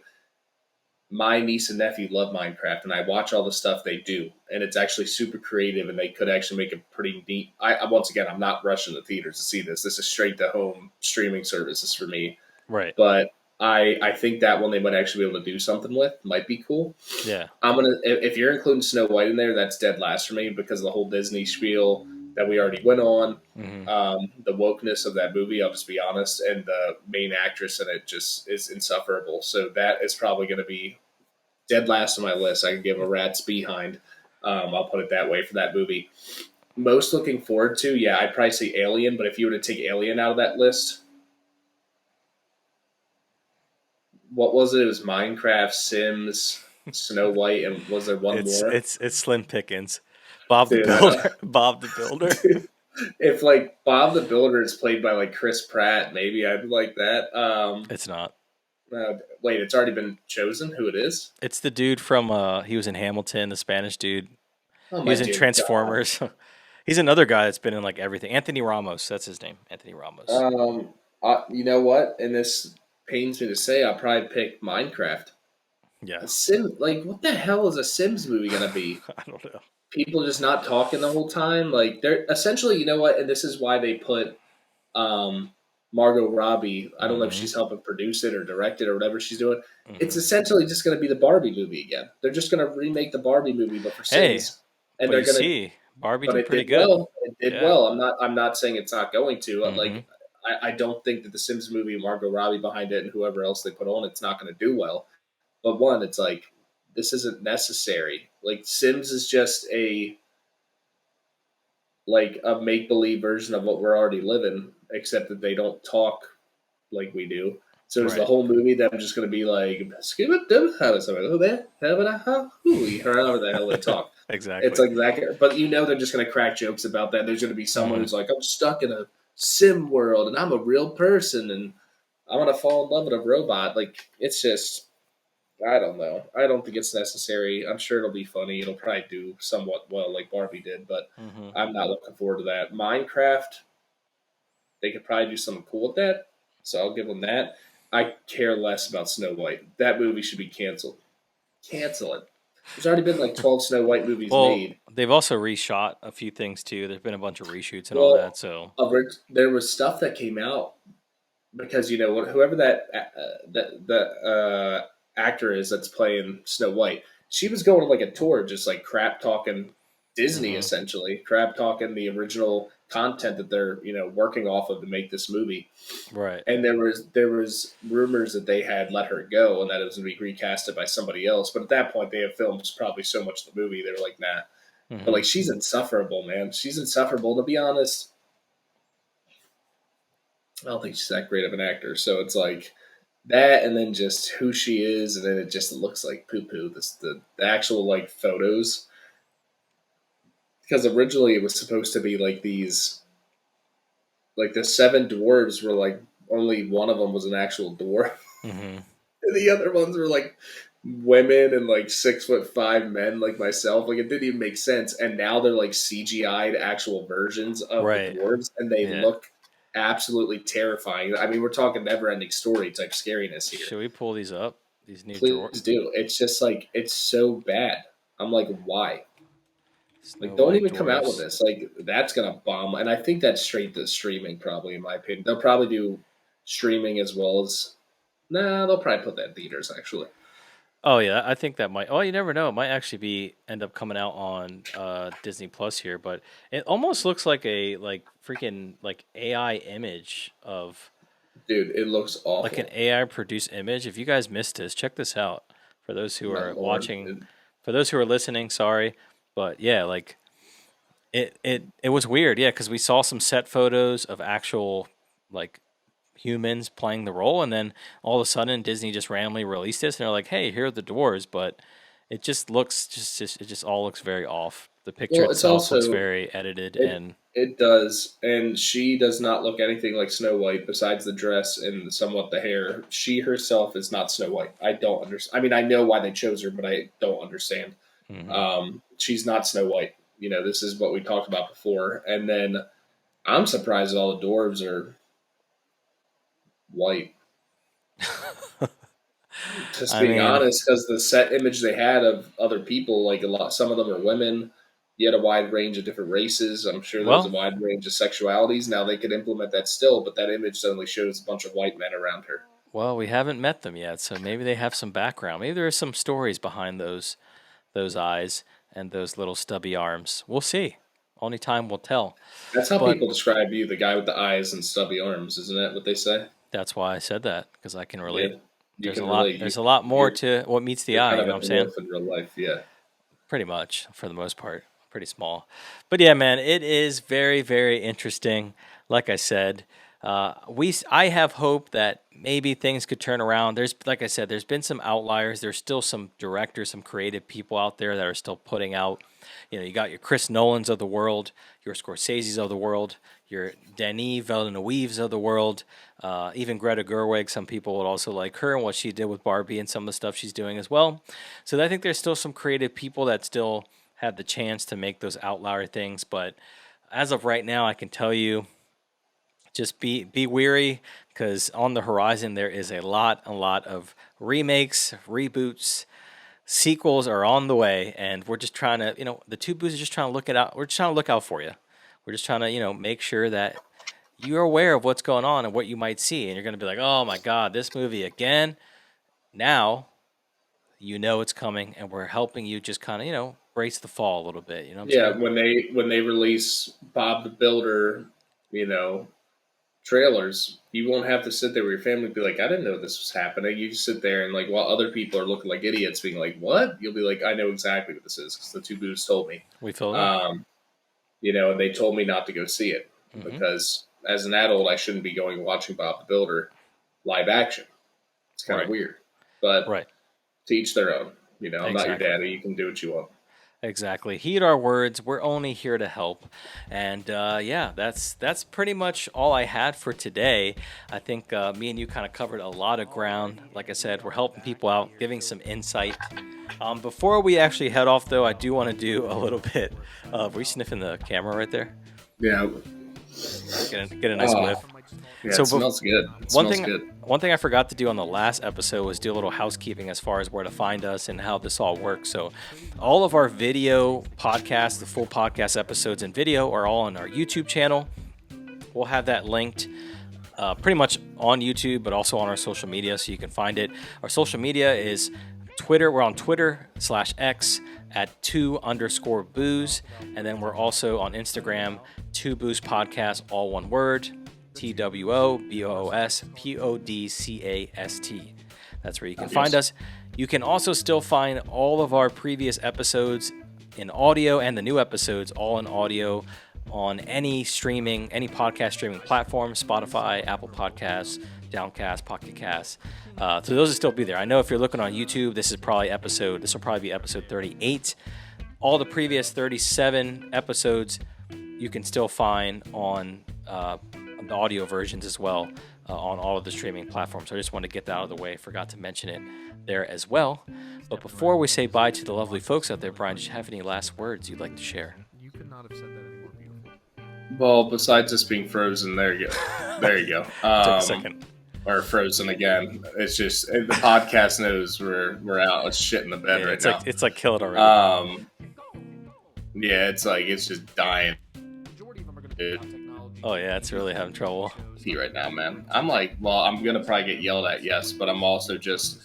my niece and nephew love Minecraft, and I watch all the stuff they do, and it's actually super creative, and they could actually make a pretty neat. Once again, I'm not rushing the theaters to see this. This is straight to home streaming services for me. right, But I think that one they might actually be able to do something with might be cool. yeah, I'm gonna if you're including Snow White in there, that's dead last for me because of the whole Disney spiel that we already went on. The wokeness of that movie, I'll just be honest, and the main actress in it just is insufferable. So that is probably going to be dead last on my list. I can give a rat's behind. I'll put it that way for that movie. Most looking forward to, yeah, I'd probably say Alien. But if you were to take Alien out of that list, what was it? It was Minecraft, Sims, Snow White, and was there one more? It's slim pickings. Bob the Dude, Builder. Bob the Builder. Dude, if like Bob the Builder is played by like Chris Pratt, maybe I'd like that. It's not. Wait, it's already been chosen who it is. It's the dude from he was in Hamilton, the Spanish dude. Oh He my was in dear Transformers. He's another guy that's been in like everything. Anthony Ramos, that's his name. Anthony Ramos. God. You know what? And this pains me to say, I'll probably pick Minecraft. Yeah. A Sim, like what the hell is a Sims movie gonna be? I don't know. People just not talking the whole time. Like they're essentially, you know what? And this is why they put Margot Robbie. I don't know if she's helping produce it or direct it or whatever she's doing. It's essentially just going to be the Barbie movie again. They're just going to remake the Barbie movie, but for Sims. And they're going to. Barbie But did it pretty did good. well. It did Yeah. well. I'm not saying it's not going to. Like I don't think that the Sims movie, Margot Robbie behind it, and whoever else they put on, it's not going to do well. But one, it's like this isn't necessary. Like Sims is just a make believe version of what we're already living, except that they don't talk like we do. So is the whole movie that I'm just going to be like, however the hell they talk. Exactly. It's like that, but you know they're just going to crack jokes about that. There's going to be someone who's like, I'm stuck in a sim world and I'm a real person and I want to fall in love with a robot. Like it's just, I don't know. I don't think it's necessary. I'm sure it'll be funny. It'll probably do somewhat well like Barbie did, but I'm not looking forward to that. Minecraft, they could probably do something cool with that, so I'll give them that. I care less about Snow White. That movie should be canceled. Cancel it. There's already been like 12 Snow White movies made. They've also reshot a few things too. There's been a bunch of reshoots and all that. So there was stuff that came out because you know whoever that actor is that's playing Snow White, she was going on like a tour, just like crap talking Disney essentially, crap talking the original content that they're working off of to make this movie. Right. And there was rumors that they had let her go and that it was going to be recasted by somebody else. But at that point, they had filmed probably so much of the movie they were like, nah. But like she's insufferable, man. She's insufferable. To be honest, I don't think she's that great of an actor. So it's like that, and then just who she is, and then it just looks like poo poo. The actual like photos, because originally it was supposed to be like these, like the 7 dwarves were like only one of them was an actual dwarf, and the other ones were like women and like 6'5" men like myself. Like it didn't even make sense. And now they're like CGI'd actual versions of the dwarves, and they look absolutely terrifying. I mean, we're talking Neverending Story type scariness here. Should we pull these up? These new Please do. It's just like it's so bad. I'm like, why? Like, don't even come out with this. Like, that's gonna bomb, and I think that's straight to streaming, probably, in my opinion. They'll probably do streaming as well as. Nah, they'll probably put that in theaters, actually. Oh yeah, I think that might. Oh, you never know. It might actually end up coming out on Disney Plus here, but it almost looks like a freaking AI image of. Dude, it looks awful. Like an AI produced image. If you guys missed this, check this out. For those who are watching, for those who are listening, sorry, but yeah, like it was weird, yeah, because we saw some set photos of actual like humans playing the role, and then all of a sudden Disney just randomly released this, and they're like, "Hey, here are the dwarves," but it just looks it just all looks very off. The picture itself looks very edited, and it does. And she does not look anything like Snow White, besides the dress and somewhat the hair. She herself is not Snow White. I don't understand. I mean, I know why they chose her, but I don't understand. Mm-hmm. She's not Snow White. You know, this is what we talked about before. And then I'm surprised all the dwarves are white. Just being honest, because the set image they had of other people, like some of them are women. You had a wide range of different races. I'm sure there was a wide range of sexualities. Now they could implement that still, but that image suddenly shows a bunch of white men around her. Well, we haven't met them yet, so maybe they have some background. Maybe there are some stories behind those eyes and those little stubby arms. We'll see. Only time will tell. That's how people describe you, the guy with the eyes and stubby arms. Isn't that what they say? That's why I said that, because I can relate. Yeah, there's a lot more to what meets the eye. You know what I'm saying? In real life, yeah. Pretty much, for the most part. Pretty small. But yeah, man, it is very, very interesting. Like I said, I have hope that maybe things could turn around. Like I said, there's been some outliers. There's still some directors, some creative people out there that are still putting out. You know, you got your Chris Nolans of the world, your Scorseses of the world, your Denis Villeneuve's of the world, even Greta Gerwig. Some people would also like her and what she did with Barbie and some of the stuff she's doing as well. So I think there's still some creative people that still have the chance to make those outlier things. But as of right now, I can tell you, just be weary, because on the horizon there is a lot of remakes, reboots, sequels are on the way, and we're just trying to, the two booths are just trying to look it out. We're just trying to look out for you. We're just trying to, make sure that you're aware of what's going on and what you might see, and you're going to be like, oh my God, this movie again. Now, it's coming, and we're helping you just kind of, brace the fall a little bit. You know what I'm saying? when they release Bob the Builder, trailers, you won't have to sit there with your family and be like, I didn't know this was happening. You just sit there and while other people are looking like idiots being like, what? You'll be like, I know exactly what this is because the two booths told me. We feel that. And they told me not to go see it because as an adult, I shouldn't be going and watching Bob the Builder live action. It's kind of weird, but to each their own. I'm not your daddy. You can do what you want. Exactly. Heed our words. We're only here to help. And that's pretty much all I had for today. I think me and you kind of covered a lot of ground. Like I said, we're helping people out, giving some insight. Before we actually head off, though, I do want to do a little bit of... Were you sniffing the camera right there? Yeah. Get a nice whiff. Yeah, so it smells good. One thing I forgot to do on the last episode was do a little housekeeping as far as where to find us and how this all works. So all of our video podcasts, the full podcast episodes and video are all on our YouTube channel. We'll have that linked pretty much on YouTube, but also on our social media, so you can find it. Our social media is Twitter. We're on Twitter/X at 2_booze. And then we're also on Instagram, 2booze podcast, all one word. TWOBOOSPODCAST. That's where you can find us. You can also still find all of our previous episodes in audio and the new episodes all in audio on any podcast streaming platform, Spotify, Apple Podcasts, Downcast, Pocket Cast. So those will still be there. I know if you're looking on YouTube, this will probably be episode 38. All the previous 37 episodes you can still find on the audio versions as well on all of the streaming platforms. So I just wanted to get that out of the way. Forgot to mention it there as well. But before we say bye to the lovely folks out there, Brian, did you have any last words you'd like to share? You could not have said that any more beautiful. Well, besides just being frozen, there you go. There you go. Took a second. Or frozen again. It's just the podcast knows we're out. It's shit in the bed right now. It's like kill it already. Yeah, it's like it's just dying. Majority of them are going to be about technology. Oh yeah, it's really having trouble. Right now, man. I'm like, well, I'm gonna probably get yelled at, yes, but I'm also just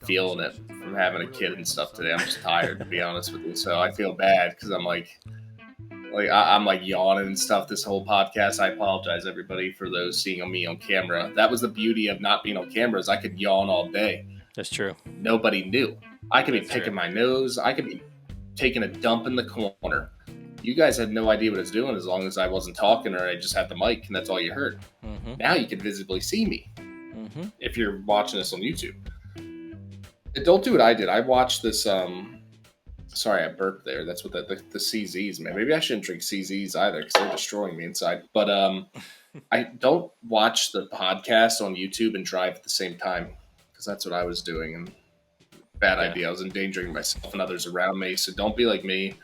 feeling it from having a kid and stuff today. I'm just tired, to be honest with you. So I feel bad because I'm I'm like yawning and stuff this whole podcast. I apologize, everybody, for those seeing me on camera. That was the beauty of not being on camera, is I could yawn all day. That's true. Nobody knew. I could be picking my nose. I could be taking a dump in the corner. You guys had no idea what I was doing as long as I wasn't talking or I just had the mic and that's all you heard. Mm-hmm. Now you can visibly see me Mm-hmm. if you're watching this on YouTube. Don't do what I did. I watched this. Sorry, I burped there. That's what the CZs, man. Maybe I shouldn't drink CZs either because they're destroying me inside. But I don't watch the podcast on YouTube and drive at the same time because that's what I was doing. And bad idea. I was endangering myself and others around me. So don't be like me.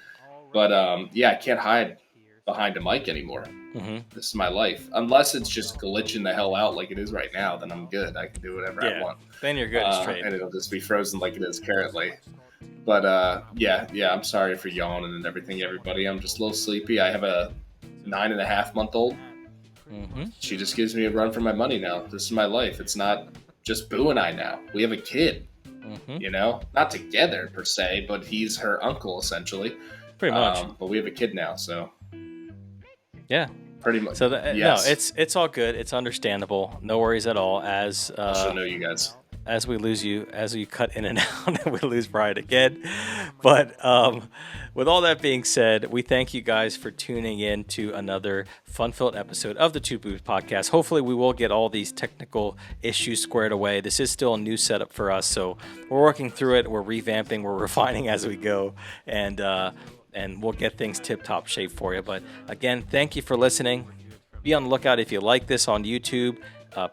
But I can't hide behind a mic anymore. Mm-hmm. This is my life. Unless it's just glitching the hell out like it is right now, then I'm good. I can do whatever I want. Then you're good straight. And it'll just be frozen like it is currently. But I'm sorry for yawning and everything, everybody. I'm just a little sleepy. I have a 9.5-month-old. Mm-hmm. She just gives me a run for my money now. This is my life. It's not just Boo and I now. We have a kid. Mm-hmm. Not together per se, but he's her uncle essentially. Pretty much. But we have a kid now, so yeah. Pretty much. So yes. No, it's all good. It's understandable. No worries at all. As I should know you guys. As we lose you, as we cut in and out, and we lose Brian again. But with all that being said, we thank you guys for tuning in to another fun-filled episode of the Two Boobs Podcast. Hopefully, we will get all these technical issues squared away. This is still a new setup for us, so we're working through it. We're revamping, we're refining as we go, and we'll get things tip-top shape for you. But again, thank you for listening. Be on the lookout if you like this on YouTube.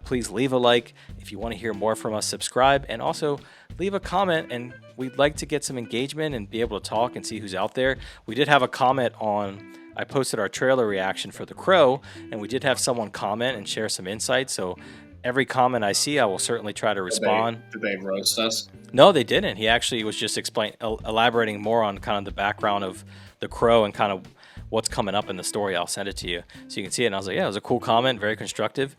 Please leave a like. If you want to hear more from us, subscribe, and also leave a comment. And we'd like to get some engagement and be able to talk and see who's out there. We did have a comment I posted our trailer reaction for The Crow, and we did have someone comment and share some insights. So every comment I see, I will certainly try to respond. Did they roast us? No, they didn't. He actually was just elaborating more on kind of the background of The Crow and kind of what's coming up in the story. I'll send it to you so you can see it. And I was like, yeah, it was a cool comment, very constructive.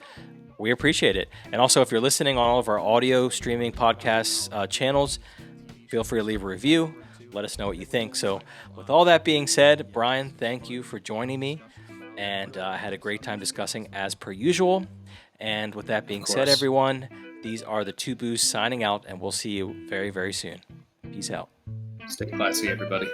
We appreciate it. And also, if you're listening on all of our audio streaming podcast channels, feel free to leave a review. Let us know what you think. So with all that being said, Brian, thank you for joining me. And I had a great time discussing as per usual. And with that being said, everyone, these are the Two Boos signing out, and we'll see you very, very soon. Peace out. Stay classy, everybody.